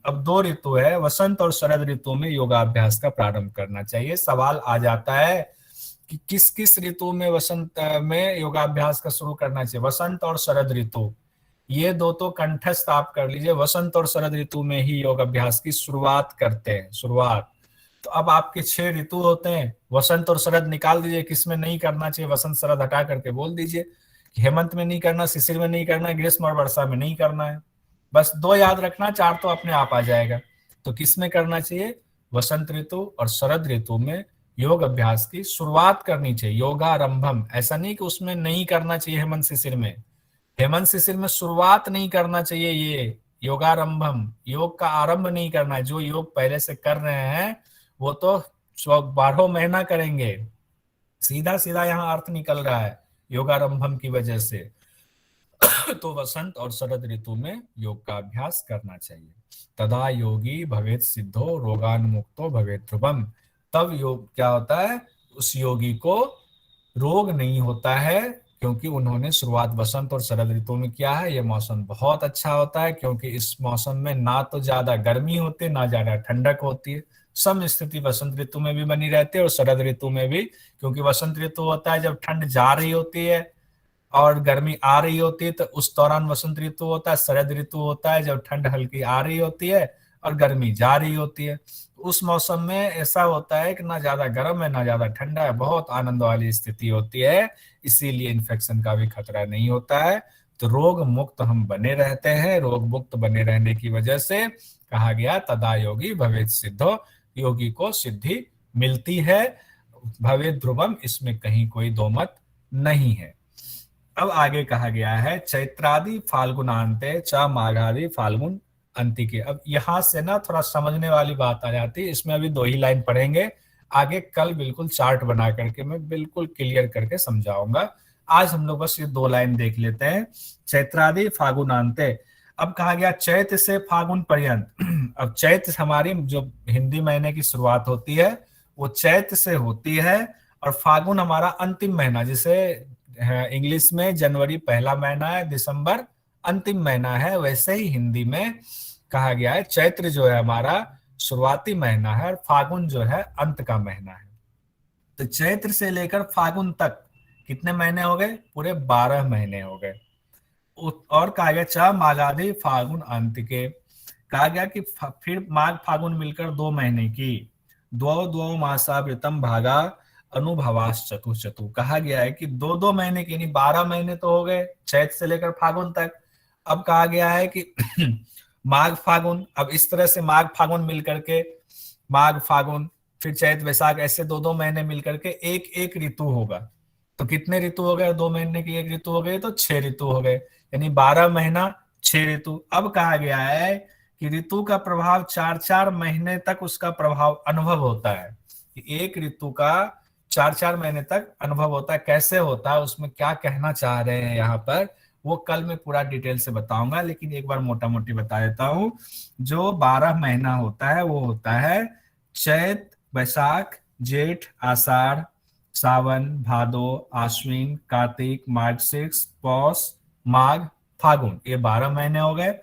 Speaker 1: अब दो ऋतु है, वसंत और शरद ऋतु में योगाभ्यास का प्रारंभ करना चाहिए। सवाल आ जाता है कि किस किस ऋतु में वसंत में योगाभ्यास का शुरू करना चाहिए, वसंत और शरद ऋतु, ये दो तो कंठस्थ आप कर लीजिए, वसंत और शरद ऋतु में ही योग अभ्यास की शुरुआत करते हैं, शुरुआत। तो अब आपके 6 ऋतु होते हैं, वसंत और शरद निकाल दीजिए, किसमें नहीं करना चाहिए, वसंत शरद हटा करके बोल दीजिए कि हेमंत में नहीं करना, शिशिर में नहीं करना, ग्रीष्म और वर्षा में नहीं करना है। बस 2 याद रखना, 4 तो अपने आप आ जाएगा। तो किस में करना चाहिए, वसंत ऋतु और शरद ऋतु में योग अभ्यास की शुरुआत करनी चाहिए, योगारंभम। ऐसा नहीं कि उसमें नहीं करना चाहिए हेमंत शिशिर में, हेमंत शिशिर में शुरुआत नहीं करना चाहिए, ये योगारंभम, योग का आरंभ नहीं करना है। जो योग पहले से कर रहे हैं वो तो 12 महीना करेंगे, सीधा सीधा यहाँ अर्थ निकल रहा है योगारंभम की वजह से। तो वसंत और शरद ऋतु में योग का अभ्यास करना चाहिए। तदा योगी भवेत सिद्धो रोगानुमुक्तो भवेत ध्रुवम, तब योग क्या होता है, उस योगी को रोग नहीं होता है, क्योंकि उन्होंने शुरुआत वसंत और शरद ऋतु में किया है। यह मौसम बहुत अच्छा होता है क्योंकि इस मौसम में ना तो ज्यादा गर्मी होती है ना ज्यादा ठंडक होती है, सम स्थिति वसंत ऋतु में भी बनी रहती है और शरद ऋतु में भी। क्योंकि वसंत ऋतु होता है जब ठंड जा रही होती है और गर्मी आ रही होती है, तो उस दौरान वसंत ऋतु होता है। शरद ऋतु होता है जब ठंड हल्की आ रही होती है और गर्मी जा रही होती है। उस मौसम में ऐसा होता है कि ना ज्यादा गर्म है ना ज्यादा ठंडा है, बहुत आनंद वाली स्थिति होती है, इसीलिए इन्फेक्शन का भी खतरा नहीं होता है। तो रोग मुक्त हम बने रहते हैं। रोग मुक्त बने रहने की वजह से कहा गया तदा योगी भवेत सिद्धो, योगी को सिद्धि मिलती है, भवेत ध्रुवम, इसमें कहीं कोई दो मत नहीं है। अब आगे कहा गया है चैत्रादि फाल्गुनांते च माघादि फाल्गुन अंतिके। अब यहां से ना थोड़ा समझने वाली बात आ जाती है, इसमें अभी 2 ही लाइन पढ़ेंगे, आगे कल बिल्कुल चार्ट बना करके मैं बिल्कुल क्लियर करके समझाऊंगा। आज हम लोग बस ये 2 लाइन देख लेते हैं। चैत्रादि फाल्गुनांते, अब कहा गया चैत्र से फागुन पर्यंत। अब चैत्र हमारी जो हिंदी महीने की शुरुआत होती है वो चैत्र से होती है, और फागुन हमारा अंतिम महीना, जिसे इंग्लिश में जनवरी पहला महीना है, दिसंबर अंतिम महीना है, वैसे ही हिंदी में कहा गया है चैत्र जो है हमारा शुरुआती महीना है और फागुन जो है अंत का महीना है। तो चैत्र से लेकर फागुन तक कितने महीने हो गए? पूरे 12 महीने हो गए। और कहा गया च माघादि फागुन अंत के, कहा गया कि फिर माघ फागुन मिलकर 2 महीने की, द्वौ द्वौ मासावृतम भागा अनुभवास चतु चतु, कहा गया है कि 2-2 महीने की, यानी 12 महीने तो हो गए चैत से लेकर फागुन तक। अब कहा गया है कि माघ फागुन, अब इस तरह से माघ फागुन मिलकर के माघ फागुन फिर चैत वैशाख ऐसे 2-2 महीने मिलकर के एक एक ऋतु होगा। तो कितने ऋतु हो गए? 2 महीने की एक ऋतु हो गई तो 6 ऋतु हो गए, यानी 12 महीना 6 ऋतु। अब कहा गया है कि ऋतु का प्रभाव 4-4 महीने तक उसका प्रभाव अनुभव होता है। एक ऋतु का 4-4 महीने तक अनुभव होता है। कैसे होता है, उसमें क्या कहना चाह रहे हैं यहाँ पर, वो कल मैं पूरा डिटेल से बताऊंगा, लेकिन एक बार मोटा मोटी बता देता हूं। जो 12 महीना होता है वो होता है चैत, वैशाख, जेठ, आषाढ़, सावन, भादो, आश्विन, कार्तिक, मार्गशीर्ष, पौष, माघ, फागुन, ये 12 महीने हो गए।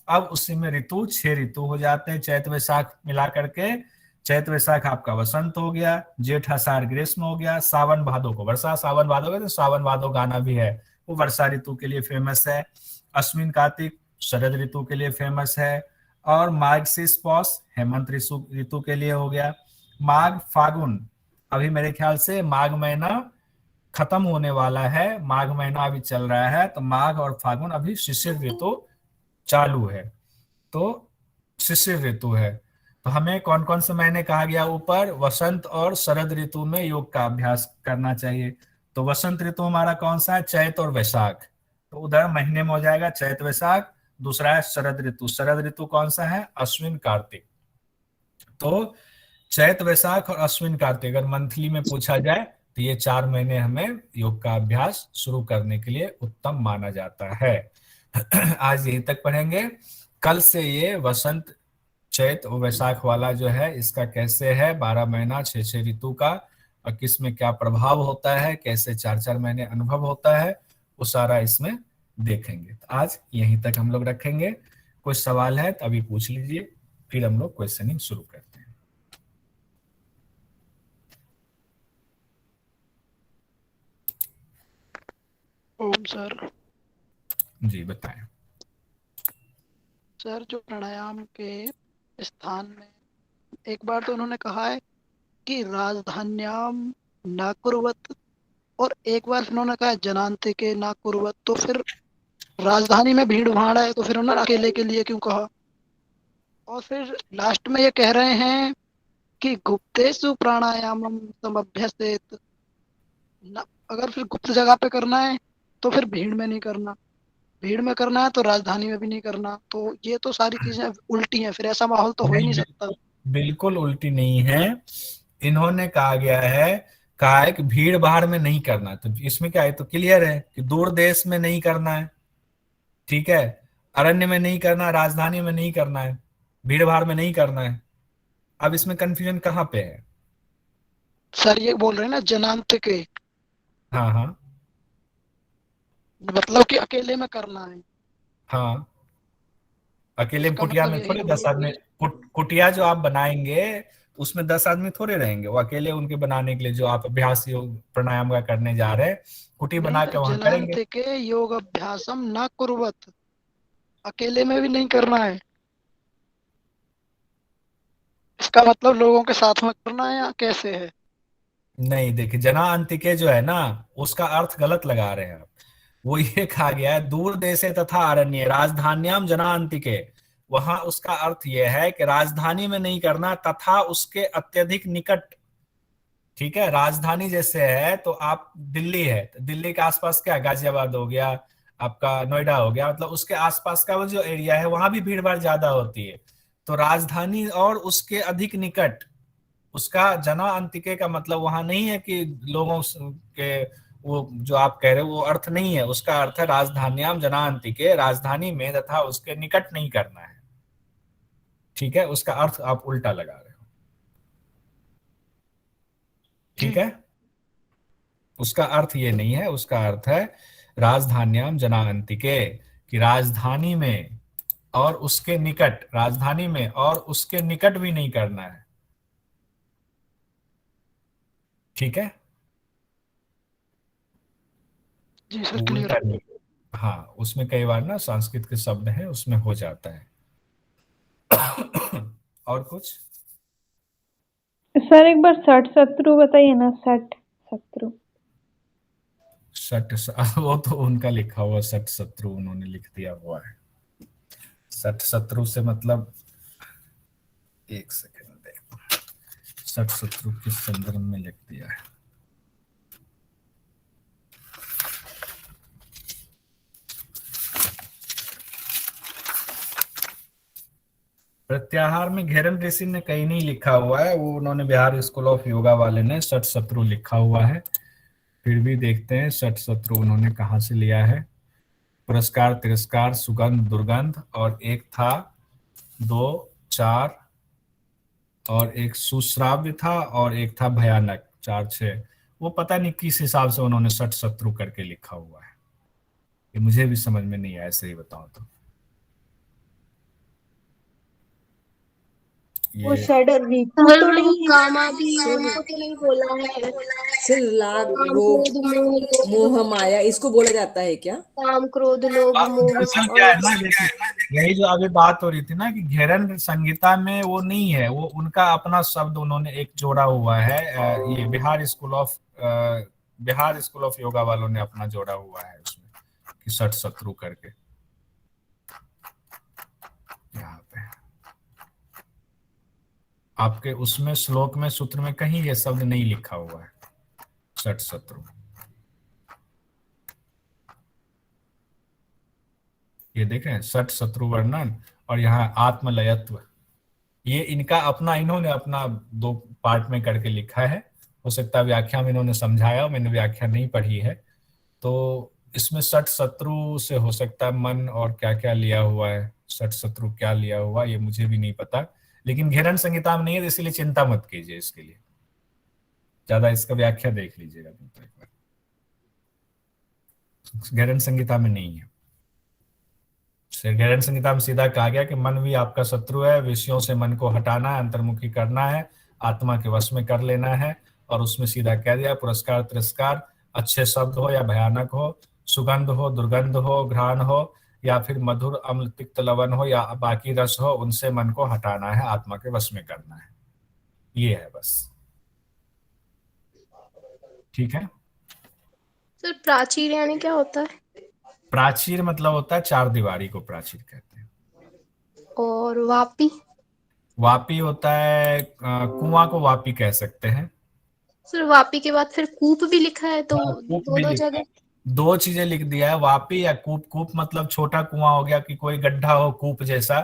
Speaker 1: अब उसी में ऋतु 6 ऋतु हो जाते हैं चैत वैशाख मिला करके। चैत वैशाख आपका वसंत हो गया, जेठ आषाढ़ ग्रीष्म हो गया, सावन भादो को वर्षा, सावन भादो का तो सावन भादो गाना भी है, वो वर्षा ऋतु के लिए फेमस है। अश्विन कार्तिक शरद ऋतु के लिए फेमस है। और मार्गशीर्ष पौष हेमंत ऋतु के लिए हो गया। माघ फागुन, अभी मेरे ख्याल से माघ महीना खत्म होने वाला है, माघ महीना अभी चल रहा है, तो माघ और फागुन अभी शिशिर ऋतु चालू है, तो शिशिर ऋतु है। तो हमें कौन कौन से महीने कहा गया ऊपर? वसंत और शरद ऋतु में योग का अभ्यास करना चाहिए। तो वसंत ऋतु हमारा कौन सा है? चैत और वैशाख, तो उधर महीने में हो जाएगा चैत वैशाख। दूसरा है शरद ऋतु, शरद ऋतु कौन सा है? अश्विन कार्तिक। तो चैत वैशाख और अश्विन कार्तिक अगर मंथली में पूछा जाए तो ये 4 महीने हमें योग का अभ्यास शुरू करने के लिए उत्तम माना जाता है। आज यहीं तक पढ़ेंगे। कल से ये वसंत, चैत और वैशाख वाला जो है इसका कैसे है 12 महीना 6-6 ऋतु का, और किस में क्या प्रभाव होता है, कैसे 4-4 महीने अनुभव होता है, वो सारा इसमें देखेंगे। तो आज यहीं तक हम लोग रखेंगे। कोई सवाल है तो अभी पूछ लीजिए, फिर हम लोग क्वेश्चनिंग शुरू करते हैं।
Speaker 4: ओम सर।
Speaker 1: जी बताएं।
Speaker 4: सर जो प्राणायाम के स्थान में एक बार तो उन्होंने कहा है कि राजधान्याम ना कुर्वत, और एक बार उन्होंने कहा जनांते के ना कुर्वत, तो फिर राजधानी में भीड़ भाड़ है तो फिर उन्होंने अकेले के लिए क्यों कहा? और फिर लास्ट में ये कह रहे हैं कि गुप्तेषु प्राणायामम समभ्यसेत ना, अगर फिर गुप्त जगह पे करना है तो फिर भीड़ में नहीं करना, भीड़ में करना है तो राजधानी में भी नहीं करना, तो ये तो सारी चीजें उल्टी हैं, फिर ऐसा माहौल तो हो ही नहीं सकता।
Speaker 1: बिल्कुल उल्टी नहीं है। इन्होंने कहा है कि भीड़ भाड़ में नहीं करना, तो इसमें क्या है, तो क्लियर है कि दूर देश में नहीं करना है, ठीक है, अरण्य में नहीं करना, राजधानी में नहीं करना है, भीड़ भाड़ में नहीं करना है। अब इसमें कंफ्यूजन कहाँ पे है?
Speaker 4: सर ये बोल रहे हैं ना जनांत के,
Speaker 1: हाँ हाँ
Speaker 4: मतलब कि अकेले में करना है।
Speaker 1: हाँ, अकेले
Speaker 4: इसका
Speaker 1: कुटिया
Speaker 4: मतलब
Speaker 1: में
Speaker 4: यही
Speaker 1: थोड़े
Speaker 4: हुआ
Speaker 1: 10 आदमी, कुटिया जो आप बनाएंगे उसमें 10 आदमी थोड़े रहेंगे, वो अकेले उनके बनाने के लिए जो आप अभ्यास योग प्राणायाम का करने जा रहे हैं, कुटी
Speaker 4: नहीं
Speaker 1: बना
Speaker 4: सर,
Speaker 1: के वहां करेंगे।
Speaker 4: जनांत के योग अभ्यासम न कुर्वत, अकेले में भी नहीं करना है। इसका मतलब लोगों के साथ में करना है या कैसे है?
Speaker 1: नहीं देखिए, जना अंतिके जो है ना, उसका अर्थ गलत लगा रहे हैं आप। वो ये कहा गया है दूर देशे तथा अरण्य राजधान्याम जना अंतिके, वहां उसका अर्थ यह है कि राजधानी में नहीं करना तथा उसके अत्यधिक निकट। ठीक है, राजधानी जैसे है तो आप दिल्ली है तो दिल्ली के आसपास क्या, गाजियाबाद हो गया, आपका नोएडा हो गया, मतलब उसके आसपास का वो जो एरिया है वहां भी भीड़ भाड़ ज्यादा होती है। तो राजधानी और उसके अधिक निकट, उसका जना अंतिके का मतलब वहां नहीं है कि लोगों के, वो जो आप कह रहे हो वो अर्थ नहीं है, उसका अर्थ है राजधान्याम जना अंतिके, राजधानी में तथा उसके निकट नहीं करना है। ठीक है, उसका अर्थ आप उल्टा लगा रहे हो। ठीक है, उसका अर्थ ये नहीं है, उसका अर्थ है राजधान्याम जनांतिके, कि राजधानी में और उसके निकट, राजधानी में और उसके निकट भी नहीं करना है। ठीक है,
Speaker 4: जी सर,
Speaker 1: वो
Speaker 4: क्लियर।
Speaker 1: उल्टा नहीं। हाँ, उसमें कई बार ना संस्कृत के शब्द हैं, उसमें हो जाता है। और कुछ?
Speaker 5: सर एक बार सठ शत्रु बताइए ना, सठ शत्रु।
Speaker 1: सठ वो तो उनका लिखा हुआ सठ शत्रु उन्होंने लिख दिया हुआ है। सठ शत्रु से मतलब, एक सेकंड दे, सठ शत्रु किस संदर्भ में लिख दिया है? प्रत्याहार में घेरन ऋषि ने कहीं नहीं लिखा हुआ है, वो उन्होंने बिहार स्कूल ऑफ योगा वाले ने सठ शत्रु लिखा हुआ है। फिर भी देखते हैं सठ शत्रु उन्होंने कहाँ से लिया है। पुरस्कार, तिरस्कार, सुगंध, दुर्गंध, और एक था 2, 4, और एक सुश्राव्य था, और एक था भयानक, 4, 6। वो पता नहीं किस हिसाब से उन्होंने सठ शत्रु करके लिखा हुआ है, ये मुझे भी समझ में नहीं आया, ऐसे ही बताऊं तो।
Speaker 6: वो
Speaker 1: ये
Speaker 6: षड ऋतु तो नहीं है,
Speaker 7: कामादि को तो नहीं बोला है।
Speaker 6: सिर लाभ
Speaker 7: काम
Speaker 6: रोग
Speaker 7: क्रोध मोह
Speaker 6: मोह माया, इसको बोला जाता है क्या?
Speaker 7: काम क्रोध लोभ मोह
Speaker 1: दर्शन क्या है ना, जैसे यही जो अभी बात हो रही थी ना कि घेरन संहिता में वो नहीं है, वो उनका अपना शब्द उन्होंने एक जोड़ा हुआ है। ये बिहार स्कूल ऑफ योगा वालों ने अपना जोड़ा हुआ है उसमें, कि सठ शत्रु करके यहाँ पे। आपके उसमें श्लोक में, सूत्र में कहीं ये शब्द नहीं लिखा हुआ है, सठ शत्रु। ये देखें, सठ शत्रु वर्णन, और यहाँ आत्मलयत्व, ये इनका अपना, इन्होंने अपना 2 पार्ट में करके लिखा है। हो सकता है व्याख्या में इन्होंने समझाया, मैंने व्याख्या नहीं पढ़ी है, तो इसमें सठ शत्रु से हो सकता है मन और क्या क्या लिया हुआ है, सठ शत्रु क्या लिया हुआ ये मुझे भी नहीं पता, लेकिन घेरन संहिता में नहीं है, इसलिए चिंता मत कीजिए इसके लिए, ज्यादा इसका व्याख्या देख लीजिएगा एक बार, घेरन संहिता में नहीं है। घेरन संहिता में सीधा कहा गया कि मन भी आपका शत्रु है, विषयों से मन को हटाना है, अंतर्मुखी करना है, आत्मा के वश में कर लेना है। और उसमें सीधा कह दिया, पुरस्कार, तिरस्कार, अच्छे शब्द हो या भयानक हो, सुगंध हो, दुर्गंध हो, घ्राण हो, या फिर मधुर, अम्ल, तिक्त, लवण हो, या बाकी रस हो, उनसे मन को हटाना है, आत्मा के वश में करना है। ये है बस। ठीक है।
Speaker 7: सर प्राचीर यानी क्या होता है?
Speaker 1: प्राचीर मतलब होता है 4 दीवारी को प्राचीर कहते हैं।
Speaker 7: और वापी?
Speaker 1: वापी होता है कुआं को वापी कह सकते हैं।
Speaker 7: सर वापी के बाद फिर कूप भी लिखा है, तो
Speaker 1: कूप भी
Speaker 7: दोनों
Speaker 1: लिखा
Speaker 7: जगह
Speaker 1: है, 2 चीजें लिख दिया है, वापी या कूप। कूप मतलब छोटा कुआं हो गया, कि कोई गड्ढा हो कूप जैसा,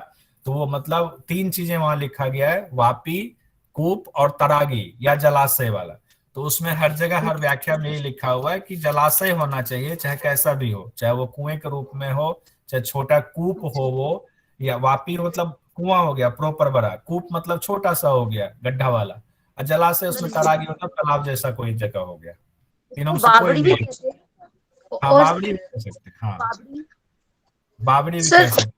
Speaker 1: तो वो मतलब 3 चीजें वहां लिखा गया है, वापी, कूप और तरागी या जलाशय वाला। तो उसमें हर जगह हर व्याख्या में ये लिखा हुआ है कि जलाशय होना चाहिए, चाहे कैसा भी हो, चाहे वो कुएं के रूप में हो, चाहे छोटा कूप हो वो, या वापी मतलब कुआं हो गया प्रॉपर बड़ा, कूप मतलब छोटा सा हो गया गड्ढा वाला, और जलाशय उसमें तरागी मतलब तालाब जैसा कोई जगह हो गया। तीनों में से कोई
Speaker 7: बावड़ी
Speaker 1: भी
Speaker 7: भी
Speaker 1: एक।
Speaker 7: कहते हैं।
Speaker 1: हाँ,
Speaker 7: और
Speaker 1: बावड़ी भी कह सकते हैं, हाँ,
Speaker 7: बावड़ी।
Speaker 1: बावड़ी भी
Speaker 7: सर
Speaker 1: कह सकते हैं।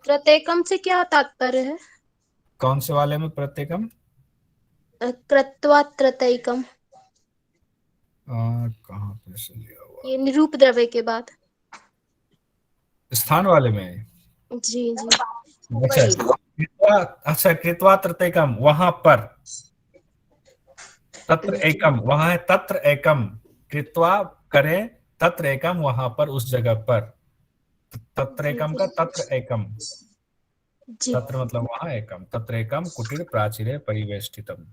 Speaker 7: प्रत्येकम से क्या तात्पर्य है?
Speaker 1: कौन से वाले में प्रत्येकम?
Speaker 7: कृत्वा तृतैकम,
Speaker 1: कहाँ पे से लिया हुआ?
Speaker 7: ये निरूप द्रव्य के बाद।
Speaker 1: स्थान वाले में।
Speaker 7: जी जी।
Speaker 1: अच्छा, कृत्वा तृतीयकम, वहां पर, तत्र एकम, वहां है तत्र एकम, कृत्वा करें, तत्र एकम वहां पर, उस जगह पर, तत्र एकम का तत्र एकम,
Speaker 7: जी
Speaker 1: तत्र मतलब वहां, एकम, तत्र एकम कुटीर प्राचीरे परिवेष्टितम।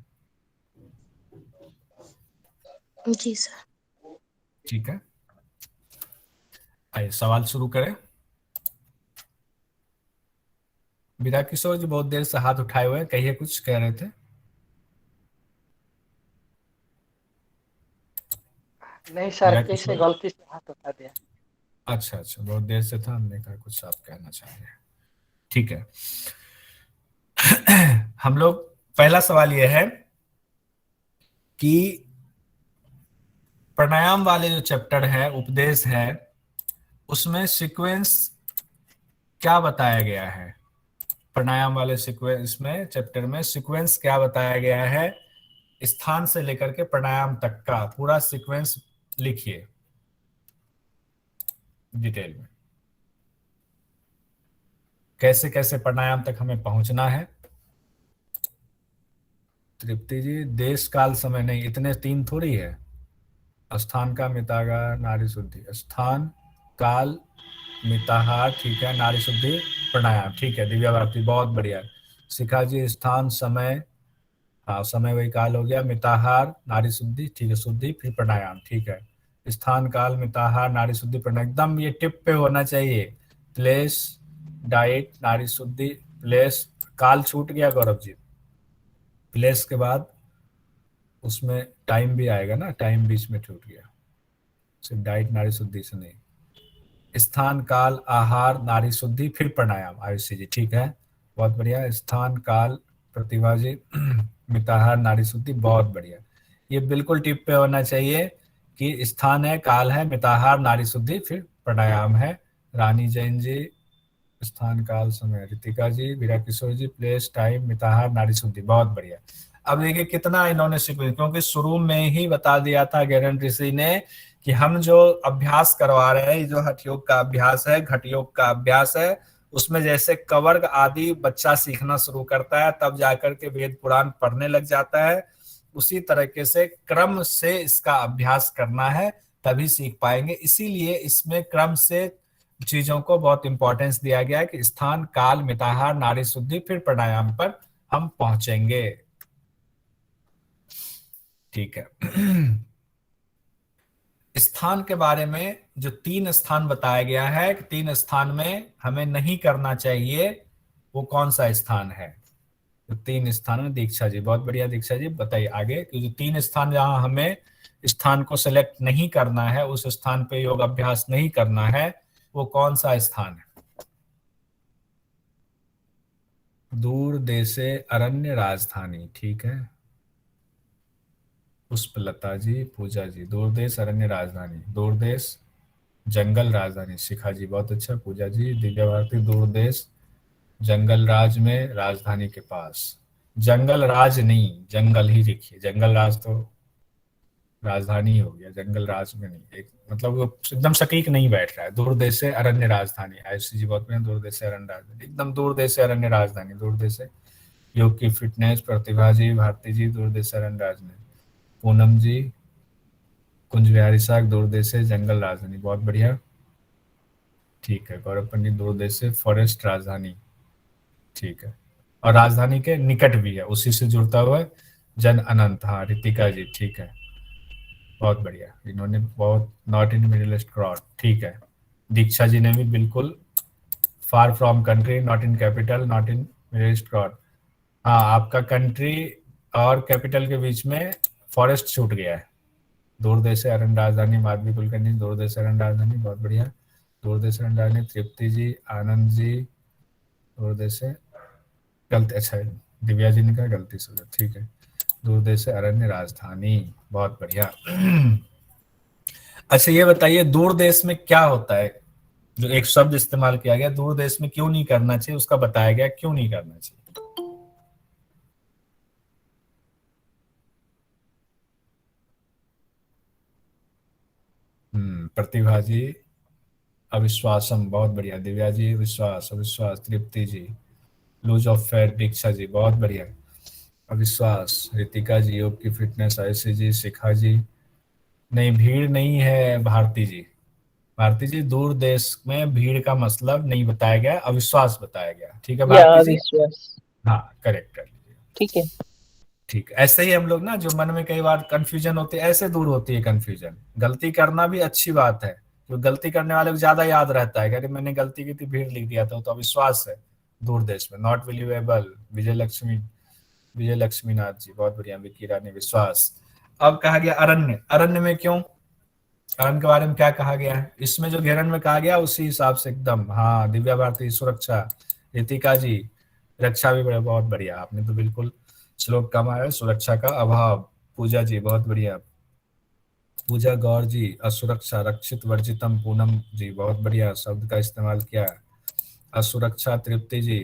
Speaker 7: जी सर।
Speaker 1: ठीक है, आइए सवाल शुरू करें। विदा किशोर जी बहुत देर से हाथ उठाए हुए हैं, कहिए, कुछ कह रहे थे?
Speaker 8: नहीं सर, कैसे गलती से हाथ उठा दिया।
Speaker 1: अच्छा अच्छा, बहुत देर से था, हमने कहा कुछ आप कहना चाह रहे हैं। ठीक है। हम लोग, पहला सवाल यह है कि प्राणायाम वाले जो चैप्टर है, उपदेश है, उसमें सीक्वेंस क्या बताया गया है? प्राणायाम वाले सीक्वेंस में, चैप्टर में सीक्वेंस क्या बताया गया है? स्थान से लेकर के प्राणायाम तक का पूरा सीक्वेंस लिखिए डिटेल में, कैसे कैसे प्राणायाम तक हमें पहुंचना है। तृप्ति जी, देश काल समय नहीं, इतने 3 थोड़ी है। स्थान का मिताहार नारी शुद्धि, स्थान काल मिताहार, ठीक है, नारी शुद्धि प्राणायाम, ठीक है। दिव्या भारती बहुत बढ़िया। शिखा जी, स्थान समय, हाँ समय वही काल हो गया, मिताहार नारी शुद्धि, ठीक है, शुद्धि फिर प्राणायाम, ठीक है। स्थान काल मिताहार नारी शुद्धि प्राणायाम, एकदम ये टिप पे होना चाहिए। प्लेस डाइट नारी शुद्धि, प्लेस, काल छूट गया गौरव जी, प्लेस के बाद उसमें टाइम भी आएगा ना, टाइम बीच में छूट गया, सिर्फ डाइट नारी शुद्धि से नहीं। स्थान काल आहार नारी शुद्धि फिर प्राणायाम, आयुषी जी, ठीक है, बहुत बढ़िया। स्थान काल प्रतिभा जी मिताहार नारी शुद्धि, बहुत बढ़िया। ये बिल्कुल टिप पे होना चाहिए कि स्थान है, काल है, मिताहार नारी शुद्धि फिर प्राणायाम है। रानी जैन जी, स्थान काल समय, रितिका जी, वीरा किशोर जी, प्लेस टाइम मिताहार नारी शुद्धि, बहुत बढ़िया। अब देखिए कितना इन्होंने सीक्वेंस, क्योंकि शुरू में ही बता दिया था गैरन ऋषि ने कि हम जो अभ्यास करवा रहे हैं, जो हठ योग का अभ्यास है, घट योग का अभ्यास है, उसमें जैसे कवर्ग आदि बच्चा सीखना शुरू करता है तब जाकर के वेद पुराण पढ़ने लग जाता है, उसी तरीके से क्रम से इसका अभ्यास करना है, तभी सीख पाएंगे। इसीलिए इसमें क्रम से चीजों को बहुत इंपॉर्टेंस दिया गया है कि स्थान काल मिताहार नारी शुद्धि फिर प्राणायाम पर हम पहुंचेंगे, ठीक है। स्थान के बारे में जो 3 स्थान बताया गया है कि 3 स्थान में हमें नहीं करना चाहिए, वो कौन सा स्थान है? तो 3 स्थान में, दीक्षा जी, बहुत बढ़िया दीक्षा जी, बताइए आगे कि जो 3 स्थान जहां हमें स्थान को सिलेक्ट नहीं करना है, उस स्थान पे योग अभ्यास नहीं करना है, वो कौन सा स्थान है? दूर देशे अरण्य राजधानी, ठीक है, पुष्पलता जी, पूजा जी, दूरदेश अरण्य राजधानी, दूरदेश जंगल राजधानी, शिखा जी बहुत अच्छा, पूजा जी, दिव्या भारती, दूरदेश जंगल राज में राजधानी के पास, जंगल राज नहीं, जंगल ही लिखिए, जंगल राज तो राजधानी हो गया, जंगल राज में नहीं, एक मतलब वो एकदम सटीक नहीं बैठ रहा है। दूरदेश से अरण्य राजधानी, आयुषी जी बहुत बढ़िया, दूरदेश से अरण्य राजधानी, एकदम दूरदेश से अरण्य राजधानी, दूरदेश से योग की फिटनेस, प्रतिभा जी, भारती जी, दूरदेश से अरण्य राजधानी, पूनम जी, कुंज बिहारी साग, दूरदेश से जंगल राजधानी, बहुत बढ़िया, ठीक है। गौरव पंडित, दूरदेश से फॉरेस्ट राजधानी, ठीक है, और राजधानी के निकट भी है, उसी से जुड़ता हुआ जन अनंत, हाँ रितिका जी, ठीक है, बहुत बढ़िया, इन्होंने बहुत, not in middle east crowd, ठीक है। दीक्षा जी ने भी बिल्कुल, far from country, not in capital, not in middle east crowd, हाँ आपका कंट्री और कैपिटल के बीच में फॉरेस्ट छूट गया है। दूरदेश से अरण्य राजधानी, माधवी कुलकर्णी, दूरदेश से अरण्य राजधानी, बहुत बढ़िया, दूरदेश से अरण्य राजधानी, तृप्ति जी, आनंद जी, दूरदेश से गलती, अच्छा दिव्या जी ने कहा गलती से, ठीक है, दूरदेश से अरण्य राजधानी, बहुत बढ़िया। अच्छा ये बताइए दूरदेश में क्या होता है? जो एक शब्द इस्तेमाल किया गया, दूरदेश में क्यों नहीं करना चाहिए, उसका बताया गया क्यों नहीं करना चाहिए। प्रतिभा जी, अविश्वासम, बहुत बढ़िया, दिव्या जी, विश्वास, अविश्वास, तृप्ति जी, loose of fair, Diksha ji, बहुत बढ़िया, अविश्वास, रितिका जी, योग की फिटनेस, आयुषी जी, शिखा जी, नहीं भीड़ नहीं है, भारती जी, भारती जी, दूर देश में भीड़ का मतलब नहीं बताया गया, अविश्वास बताया गया, ठीक है भारती जी,
Speaker 8: अविश्वास,
Speaker 1: हाँ करेक्ट कर लीजिए,
Speaker 8: ठीक है।
Speaker 1: ठीक। ऐसे ही हम लोग ना, जो मन में कई बार कंफ्यूजन होती है, ऐसे दूर होती है कंफ्यूजन। गलती करना भी अच्छी बात है, जो गलती करने वाले को ज्यादा याद रहता है कि अरे मैंने गलती की थी, भीड़ लिख दिया था, तो अविश्वास है दूर देश में। नॉट बिलीवेबल, विजय लक्ष्मी नाथ जी, बहुत बढ़िया, विकी रानी, विश्वास। अब कहा गया अरण्य, अरण्य में क्यों, अरण्य के बारे में क्या कहा गया है? इसमें जो घेरन में कहा गया उसी हिसाब से एकदम, हाँ दिव्या भारती, सुरक्षा, रितिका जी, रक्षा भी बहुत बढ़िया, आपने तो बिल्कुल श्लोक कम आया, सुरक्षा का अभाव, पूजा जी बहुत बढ़िया, पूजा गौर जी, असुरक्षा रक्षित वर्जितम, पूनम जी बहुत बढ़िया शब्द का इस्तेमाल किया। असुरक्षा तृप्ति जी,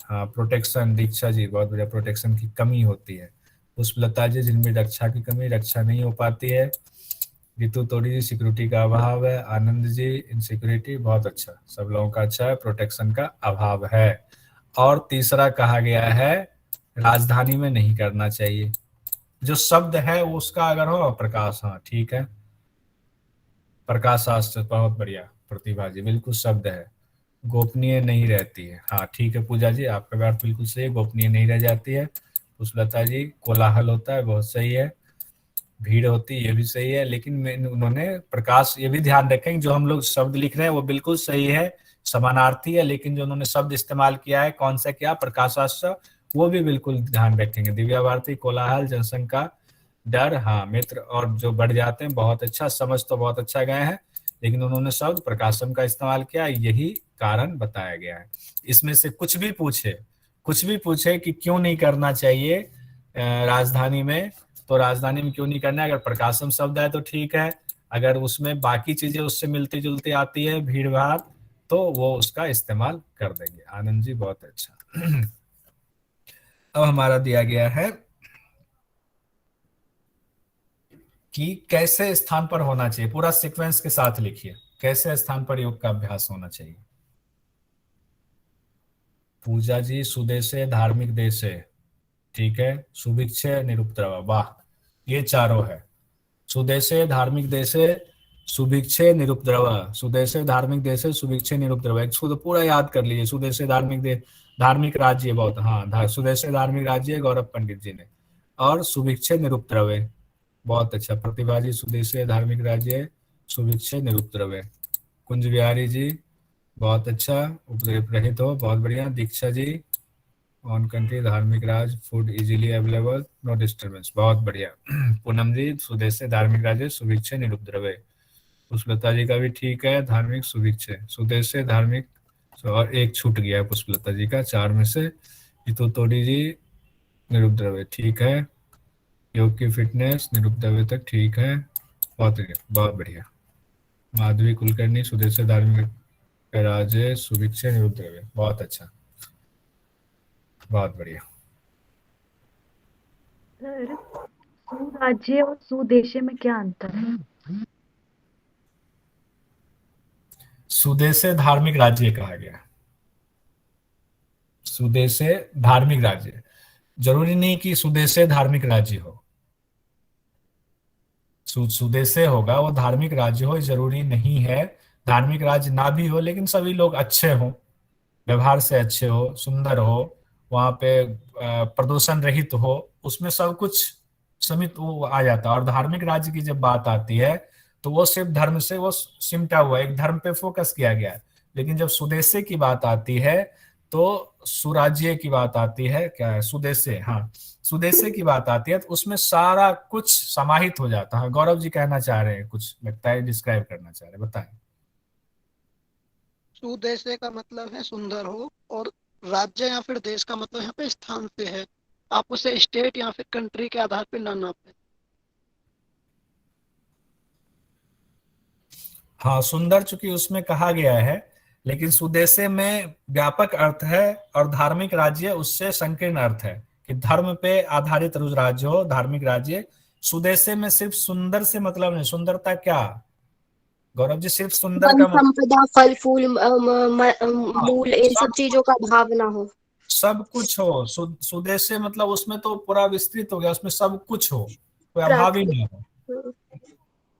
Speaker 1: हाँ प्रोटेक्शन दीक्षा जी बहुत बढ़िया, प्रोटेक्शन की कमी होती है। पुष्पलता जी, जिनमें रक्षा की कमी, रक्षा नहीं हो पाती है। रितु तोड़ी जी, सिक्योरिटी का अभाव है। आनंद जी, इनसिक्योरिटी, बहुत अच्छा, सब लोगों का अच्छा है, प्रोटेक्शन का अभाव है। और तीसरा कहा गया है राजधानी में नहीं करना चाहिए। जो शब्द है उसका अगर हो प्रकाश, हाँ ठीक है, प्रकाश शास्त्र बहुत बढ़िया प्रतिभा जी, बिल्कुल शब्द है, गोपनीय नहीं रहती है, हाँ ठीक है पूजा जी, आपका बात बिल्कुल सही है, गोपनीय नहीं रह जाती है। पुष्पलता जी, कोलाहल होता है, बहुत सही है। भीड़ होती है, ये भी सही है, लेकिन उन्होंने प्रकाश, ये भी ध्यान रखें जो हम लोग शब्द लिख रहे हैं वो बिल्कुल सही है, समानार्थी है, लेकिन जो उन्होंने शब्द इस्तेमाल किया है कौन सा क्या, प्रकाशास्त्र, वो भी बिल्कुल ध्यान रखेंगे। दिव्या भारती, कोलाहल, जनसंख्या, डर, हाँ मित्र और जो बढ़ जाते हैं, बहुत अच्छा, समझ तो बहुत अच्छा गए हैं, लेकिन उन्होंने शब्द प्रकाशम का इस्तेमाल किया, यही कारण बताया गया है। इसमें से कुछ भी पूछे कि क्यों नहीं करना चाहिए राजधानी में, तो राजधानी में क्यों नहीं करना है, अगर प्रकाशम शब्द है तो ठीक है, अगर उसमें बाकी चीजें उससे मिलती जुलती आती है, भीड़ भाड़, तो वो उसका इस्तेमाल कर देंगे। आनंद जी बहुत अच्छा। अब हमारा दिया गया है कि कैसे स्थान पर होना चाहिए, पूरा सीक्वेंस के साथ लिखिए, कैसे स्थान पर योग का अभ्यास होना चाहिए। पूजा जी, सुदेशे धार्मिक देशे, ठीक है, सुभिक्षे निरुपद्रव, वाह, ये चारों है। सुदेशे धार्मिक देशे सुभिक्षे निरुपद्रव, सुदेशे धार्मिक देशे सुभिक्षे निरुपद्रव, एक पूरा याद कर लीजिए। सुदेशे धार्मिक धार्मिक राज्य, बहुत, हाँ सुदेशे धार्मिक राज्य गौरव पंडित जी ने, और सुभिक्षे निरुपद्रवे, बहुत अच्छा प्रतिभा जी, सुदेशे धार्मिक राज्य सुभिक्षे निरुपद्रवे। कुंज बिहारी जी बहुत अच्छा, उपद्रव रहित हो, बहुत बढ़िया। दीक्षा जी, ऑन कंट्री धार्मिक राज, food easily available, no disturbance, बहुत बढ़िया। पूनम जी, सुदेशे धार्मिक राज्य सुभिक्षे निरुपद्रवे। पुष्पलता जी का भी ठीक है, धार्मिक सुभिक्षे, सुदेशे धार्मिक, और एक छूट गया है पुष्पलता जी का 4 में से। रितु तोड़ी जी, निरुपद्रवे, ठीक है। योग की फिटनेस निरुपद्रवे तक ठीक है, बहुत बढ़िया। माधवी कुलकर्णी, सुदेशे धार्मिक राजे सुभिक्षे निरुपद्रवे, बहुत अच्छा, बहुत बढ़िया।
Speaker 9: सर, सुराज्य और सुदेशे में क्या अंतर है?
Speaker 1: सुदेशे धार्मिक राज्य कहा गया, सुदेशे धार्मिक राज्य, जरूरी नहीं कि सुदेशे धार्मिक राज्य हो, सुदेशे होगा वो धार्मिक राज्य हो, जरूरी नहीं है। धार्मिक राज्य ना भी हो, लेकिन सभी लोग अच्छे हो, व्यवहार से अच्छे हो, सुंदर हो, वहां पे प्रदूषण रहित हो, उसमें सब कुछ समित वो आ जाता है। और धार्मिक राज्य की जब बात आती है तो वो सिर्फ धर्म से वो सिमटा हुआ, एक धर्म पे फोकस किया गया है। लेकिन जब सुदेशे की बात आती है तो सुराज्य की बात आती है, क्या है सुदेशे, हाँ सुदेशे की बात आती है, तो उसमें सारा कुछ समाहित हो जाता है। गौरव जी कहना चाह रहे हैं कुछ, लगता है डिस्क्राइब करना चाह रहे हैं, बताएं।
Speaker 4: सुदेशे का मतलब है सुंदर हो, और राज्य या फिर देश का मतलब यहाँ पे स्थान से है, आप उसे स्टेट या फिर कंट्री के आधार पे ना नापें।
Speaker 1: हाँ सुंदर चूंकि उसमें कहा गया है, लेकिन सुदेशे में व्यापक अर्थ है, और धार्मिक राज्य उससे संकीर्ण अर्थ है कि धर्म पे आधारित राज्य हो, धार्मिक राज्य। सुदेशे में सिर्फ सुंदर से मतलब नहीं, सुंदरता क्या गौरव जी, सिर्फ सुंदर
Speaker 7: वन
Speaker 1: का मतलब
Speaker 7: संपदा, फल फूल, मूल, इन सब
Speaker 1: सब
Speaker 7: चीजों का अभाव ना हो।
Speaker 1: सब कुछ हो। सुदेशे मतलब उसमें तो पूरा विस्तृत हो गया, उसमें सब कुछ हो, कोई अभाव ही
Speaker 7: प्राकृतिक।
Speaker 1: नहीं हो,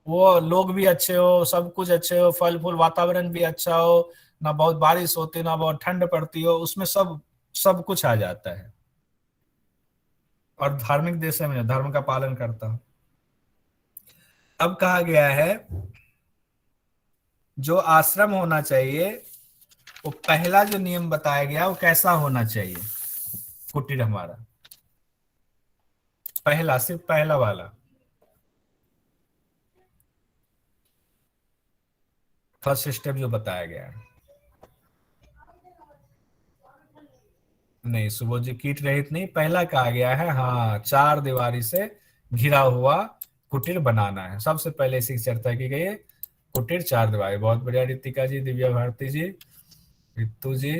Speaker 1: वो लोग भी अच्छे हो, सब कुछ अच्छे हो, फल फूल, वातावरण भी अच्छा हो, ना बहुत बारिश होती ना बहुत ठंड पड़ती हो, उसमें सब सब कुछ आ जाता है। और धार्मिक देश में धर्म का पालन करता हूं। अब कहा गया है जो आश्रम होना चाहिए, वो पहला जो नियम बताया गया वो कैसा होना चाहिए, कुटीर हमारा पहला, सिर्फ पहला वाला, फर्स्ट स्टेप जो बताया गया है। नहीं सुबोध जी, कीट रहित नहीं, पहला कहा गया है, हाँ 4 दीवारी से घिरा हुआ कुटीर बनाना है, सबसे पहले इसी की चर्चा की गई है। कुटीर चार दीवारी, बहुत बढ़िया रितिका जी, दिव्या भारती जी, रितु जी।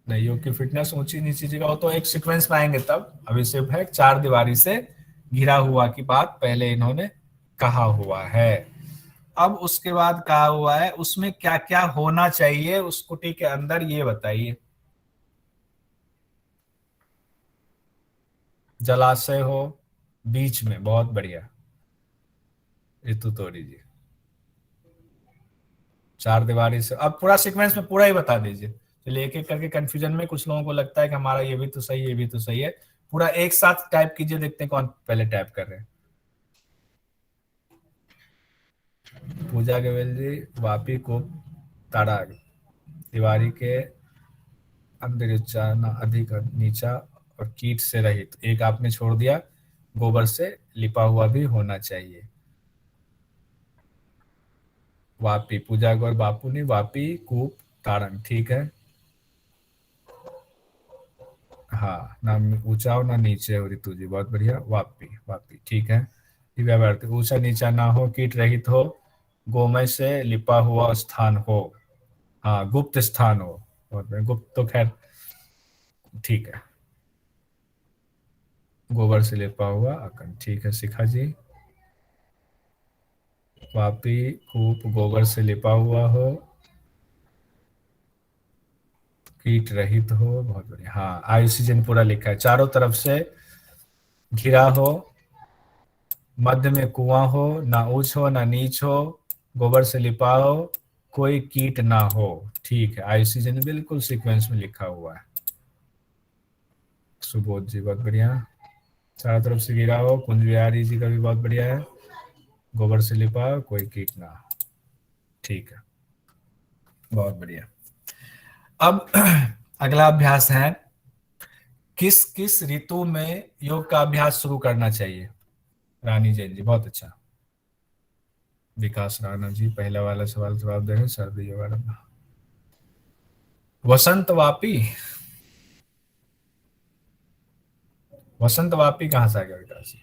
Speaker 1: नहीं, योग की फिटनेस ऊंची नीची जगह हो तो एक सीक्वेंस में आएंगे तब। अभी सिर्फ है चार दीवारी से घिरा हुआ की बात पहले इन्होंने कहा हुआ है। अब उसके बाद कहा हुआ है उसमें क्या क्या होना चाहिए उस कुटी के अंदर, ये बताइए। जलाशय हो बीच में, बहुत बढ़िया ऋतु तोरी जी। चार दीवारी से, अब पूरा सीक्वेंस में पूरा ही बता दीजिए। चलिए एक एक करके, कंफ्यूजन में कुछ लोगों को लगता है कि हमारा ये भी तो सही है, ये भी तो सही है। पूरा एक साथ टाइप कीजिए, देखते हैं कौन पहले टाइप कर रहे हैं। पूजा गोयल जी, वापी को ताड़ा, दीवारी के अंदर उच्चारण अधिक नीचा और कीट से रहित, एक आपने छोड़ दिया, गोबर से लिपा हुआ भी होना चाहिए। वापी, पूजा गौर बापू ने वापी कूप तारंग, ठीक है। हाँ, ना ऊंचा हो ना नीचे हो ऋतु जी, बहुत बढ़िया। वापी, वापी ठीक है। दिव्या भारती, ऊंचा नीचा ना हो, कीट रहित हो, गोमय से लिपा हुआ स्थान हो। हाँ, गुप्त स्थान हो, बहुत बढ़िया। गुप्त तो खैर ठीक है। गोबर से लिपा हुआ अखंड, ठीक है शिखा जी। वापी कूप गोबर से लिपा हुआ हो, कीट रहित हो, बहुत बढ़िया। हाँ, आयुषजन पूरा लिखा है, चारों तरफ से घिरा हो, मध्य में कुआं हो, ना ऊंच हो ना नीच हो, गोबर से लिपा हो, कोई कीट ना हो, ठीक है। आयुषजन बिल्कुल सीक्वेंस में लिखा हुआ है। सुबोध जी, बहुत बढ़िया। चारों तरफ से घिरा हो, कुंज बिहारी जी का भी बहुत बढ़िया है। गोबर से लिपा हो, कोई कीट ना हो, ठीक है, बहुत बढ़िया। अब अगला अभ्यास है, किस किस ऋतु में योग का अभ्यास शुरू करना चाहिए। रानी जैन जी, बहुत अच्छा। विकास राणा जी, पहला वाला सवाल जवाब दे रहे हैं, सर्दी वाला। वसंत वापी, वसंत वापी कहां से आ गया विकास जी?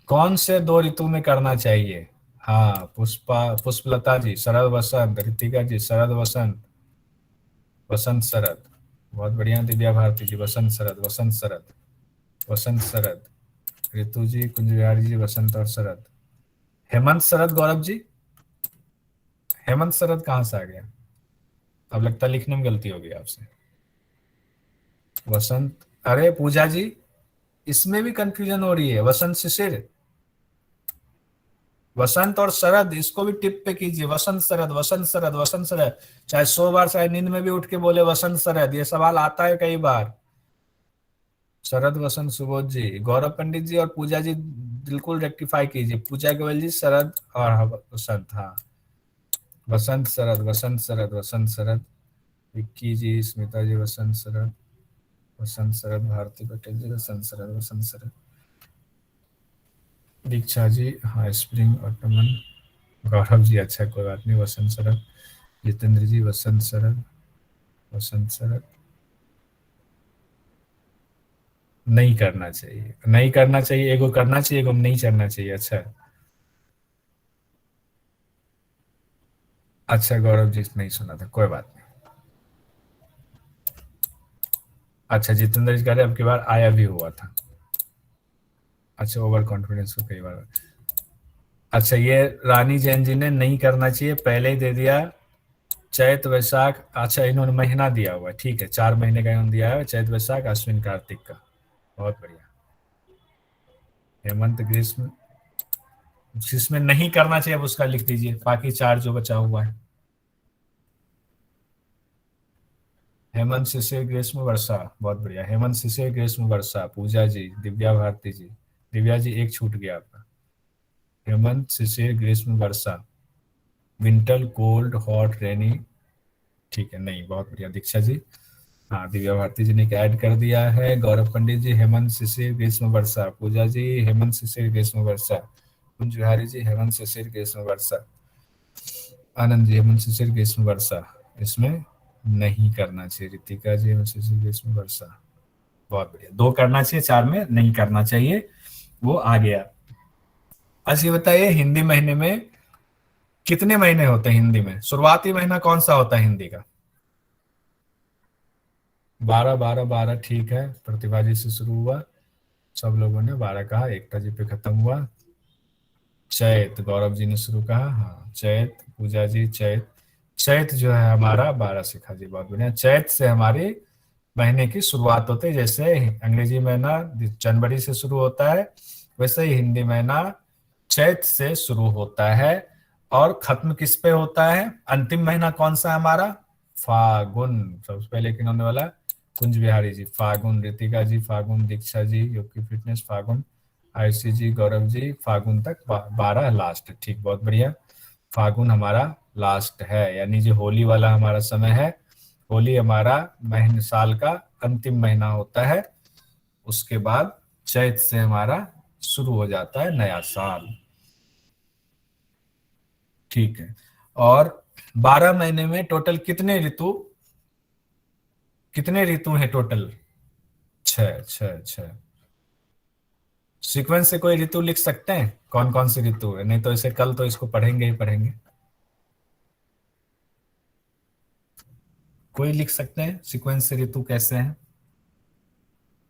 Speaker 1: कौन से दो ऋतु में करना चाहिए? हाँ, पुष्पलता जी, शरद वसंत, ऋतिका जी शरद वसंत, वसंत शरद, बहुत बढ़िया। दिव्या भारती जी, वसंत शरद, वसंत शरद, वसंत शरद। ऋतु जी, कुंज बिहारी जी, वसंत और शरद। हेमंत शरद, गौरव जी, हेमंत शरद कहां से आ गया? अब लगता है लिखने में गलती होगी आपसे। वसंत, अरे पूजा जी, इसमें भी कंफ्यूजन हो रही है। वसंत शिशिर, वसंत और शरद, इसको भी टिप पे कीजिए। वसंत शरद, वसंत शरद, वसंत शरद, चाहे 100 बार चाहे नींद में भी उठ के बोले वसंत शरद, ये सवाल आता है कई बार। शरद वसंत, सुबोध जी, गौरव पंडित जी और पूजा जी बिल्कुल रेक्टिफाई कीजिए। पूजा गोयल जी शरद और वसंत, हाँ, वसंत शरद, वसंत शरद, वसंत शरद। विक्की जी, स्मिता जी, वसंत शरद, वसंत शरद। भारती पटेल जी, वसंत शरद, वसंत शरद। दीक्षा जी, हाँ, स्प्रिंग ऑटमन। गौरव जी, अच्छा कोई बात नहीं, वसंत शरद। जितेंद्र जी, वसंत शरद, वसंत शरद। नहीं करना चाहिए, नहीं करना चाहिए, एगो करना चाहिए, एगो नहीं करना चाहिए। अच्छा अच्छा, गौरव जी नहीं सुना था, कोई बात नहीं। अच्छा, जितेंद्र जी कह रहे अब की बार आया भी हुआ था। अच्छा, ओवर कॉन्फिडेंस को कई बार। अच्छा, ये रानी जैन जी ने नहीं करना चाहिए पहले ही दे दिया, चैत वैशाख। अच्छा, इन्होंने महीना दिया हुआ है, ठीक है, 4 महीने का इन्होंने दिया है, चैत वैशाख अश्विन कार्तिक का, बहुत बढ़िया। हेमंत ग्रीष्म, जिसमें नहीं करना चाहिए अब उसका लिख दीजिए, बाकी 4 जो बचा हुआ है। हेमंत शिशिर ग्रीष्म वर्षा, बहुत बढ़िया। हेमंत शिशिर ग्रीष्म वर्षा, पूजा जी, दिव्या भारती जी। दिव्या जी, एक छूट गया आपका। हेमंत शिशिर ग्रीष्म वर्षा, विंटर कोल्ड हॉट रेनी, ठीक है, नहीं, बहुत बढ़िया। दीक्षा जी, हाँ, दिव्या भारती जी ने ऐड कर दिया है। गौरव पंडित जी, हेमंत शिशिर ग्रीष्म वर्षा। पूजा जी, हेमंत शिशिर ग्रीष्म वर्षा। कुंज बिहारी जी, हेमंत शिशिर ग्रीष्म वर्षा। आनंद जी, हेमंत शिशिर ग्रीष्म वर्षा, इसमें नहीं करना चाहिए। ऋतिका जी, हेमंत शिशिर ग्रीष्म वर्षा। बहुत बढ़िया। 2 करना चाहिए, 4 में नहीं करना चाहिए, वो आ गया। अच्छा ये बताइए, हिंदी महीने में कितने महीने होते हैं? हिंदी में शुरुआती महीना कौन सा होता है हिंदी का? 12 12 12 ठीक है, प्रतिभा जी से शुरू हुआ, सब लोगों ने 12 कहा, एकता जी पे खत्म हुआ। चैत, गौरव जी ने शुरू कहा, हाँ चैत, पूजा जी चैत। चैत जो है हमारा 12 शिखा जी, बहुत बढ़िया। चैत से हमारी महीने की शुरुआत होती है। जैसे अंग्रेजी महीना जनवरी से शुरू होता है, वैसे ही हिंदी महीना चैत से शुरू होता है और खत्म किस पे होता है? अंतिम महीना कौन सा है हमारा? फागुन। सबसे पहले किन होने वाला? कुंज बिहारी जी फागुन, रितिका जी फागुन, दीक्षा जी योग की फिटनेस फागुन, आयुषी जी, गौरव जी फागुन तक, 12 लास्ट। ठीक, बहुत बढ़िया। फागुन हमारा लास्ट है, यानी जो होली वाला हमारा समय है, होली हमारा महीने साल का अंतिम महीना होता है। उसके बाद चैत से हमारा शुरू हो जाता है नया साल। ठीक है। और 12 महीने में टोटल कितने ऋतु हैं टोटल? 6 6 6। सीक्वेंस से कोई ऋतु लिख सकते हैं कौन कौन सी ऋतु है? नहीं तो इसे कल तो इसको पढ़ेंगे ही पढ़ेंगे। कोई लिख सकते हैं सीक्वेंस से ऋतु कैसे हैं?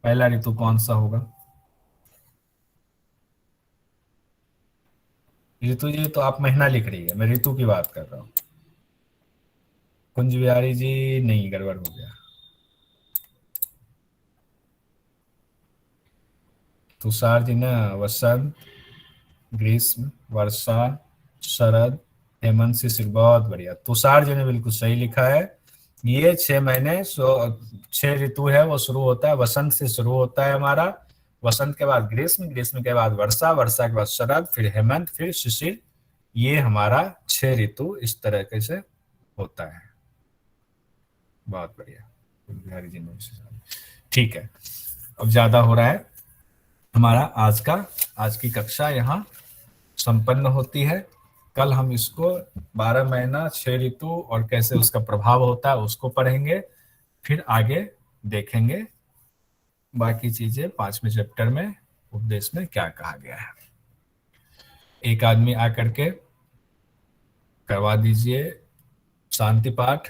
Speaker 1: पहला ऋतु कौन सा होगा? ऋतु जी तो आप महीना लिख रही है, मैं ऋतु की बात कर रहा हूँ। कुंज बिहारी जी नहीं, गड़बड़ हो गया। तुषार जी ने वसंत, ग्रीष्म, वर्षा, शरद, हेमंत शिशिर, बहुत बढ़िया। तुषार जी ने बिल्कुल सही लिखा है। ये 6 महीने 6 ऋतु है, वो शुरू होता है वसंत से शुरू होता है हमारा। वसंत के बाद ग्रीष्म, ग्रीष्म के बाद वर्षा, वर्षा के बाद शरद, फिर हेमंत, फिर शिशिर। ये हमारा 6 ऋतु इस तरीके से होता है। बहुत बढ़िया बिहारी जी ने। ठीक है, अब ज्यादा हो रहा है हमारा आज की कक्षा यहाँ संपन्न होती है। कल हम इसको 12 महीना 6 ऋतु और कैसे उसका प्रभाव होता है उसको पढ़ेंगे, फिर आगे देखेंगे बाकी चीजें 5वें चैप्टर में उपदेश में क्या कहा गया है। एक आदमी आकर के करवा दीजिए शांति पाठ।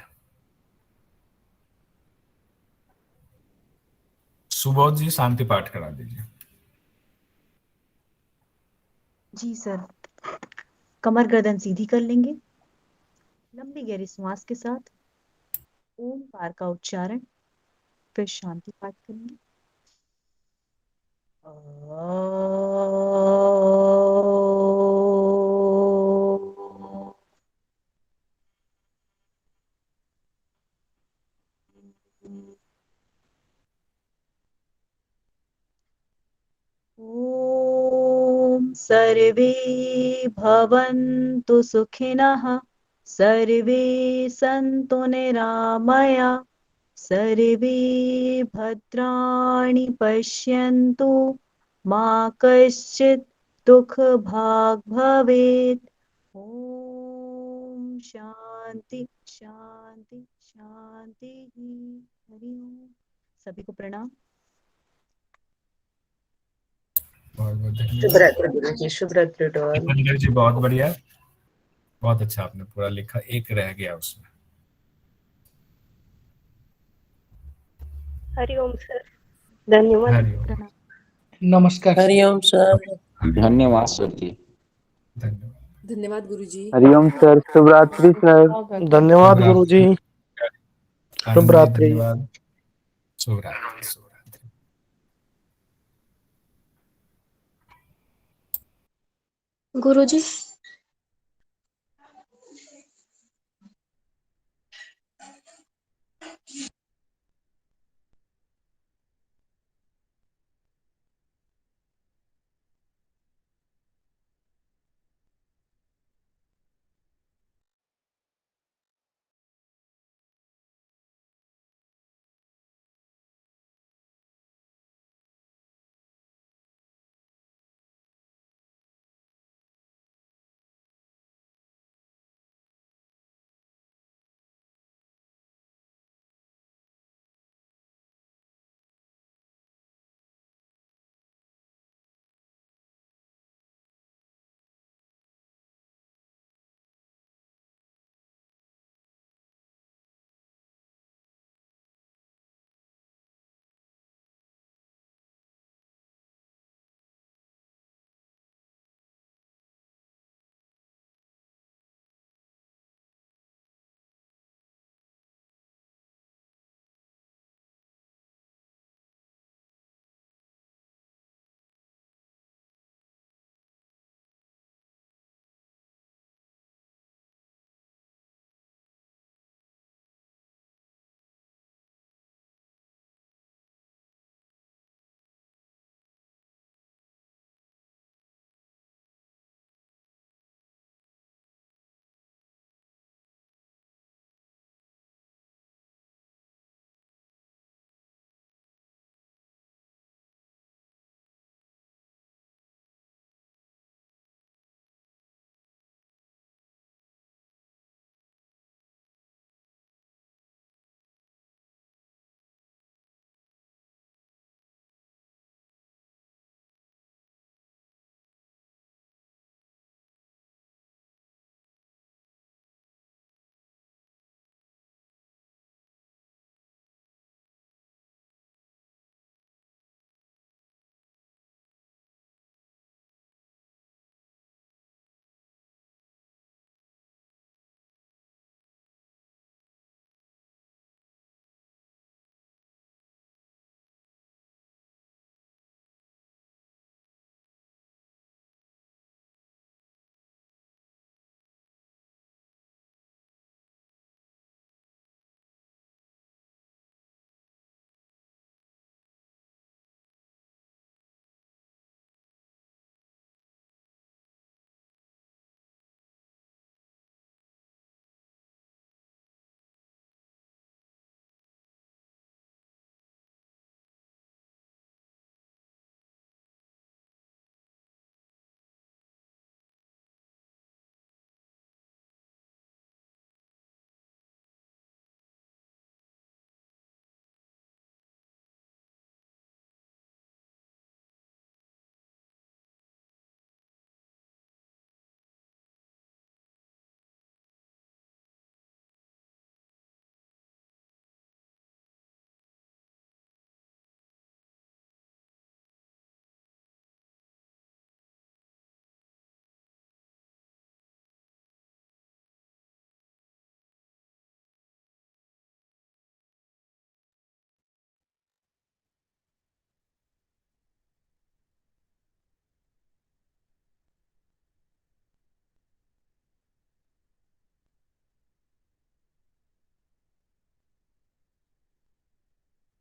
Speaker 1: सुबोध जी शांति पाठ करा दीजिए।
Speaker 9: जी सर। कमर गर्दन सीधी कर लेंगे, लंबी गहरी श्वास के साथ ओमकार का उच्चारण, फिर शांति पाठ करेंगे। ओम सर्वे भवन्तु सुखिनः, सर्वे सन्तु निरामया, सर्वे भद्राणि पश्यन्तु, मा कश्चित् दुःखभाग् भवेत्। ओम शांति शांति शांति। हरि ओम। सभी को प्रणाम।
Speaker 1: बहुत बहुत धन्यवाद।
Speaker 3: शुभ रात्रि गुरुजी, शुभ रात्रि to all।
Speaker 1: दीपेंद्र जी बहुत बढ़िया, बहुत अच्छा आपने पूरा लिखा, एक रह गया उसमें।
Speaker 10: हरिओम सर, धन्यवाद।
Speaker 1: हरिओम।
Speaker 8: नमस्कार।
Speaker 3: हरिओम सर।
Speaker 11: धन्यवाद सर जी।
Speaker 1: धन्यवाद।
Speaker 6: धन्यवाद गुरुजी।
Speaker 12: हरिओम सर, शुभ रात्रि सर।
Speaker 8: धन्यवाद गुरुजी। शुभ रात्रि।
Speaker 1: धन्यवाद। शुभ रात्रि।
Speaker 7: गुरुजी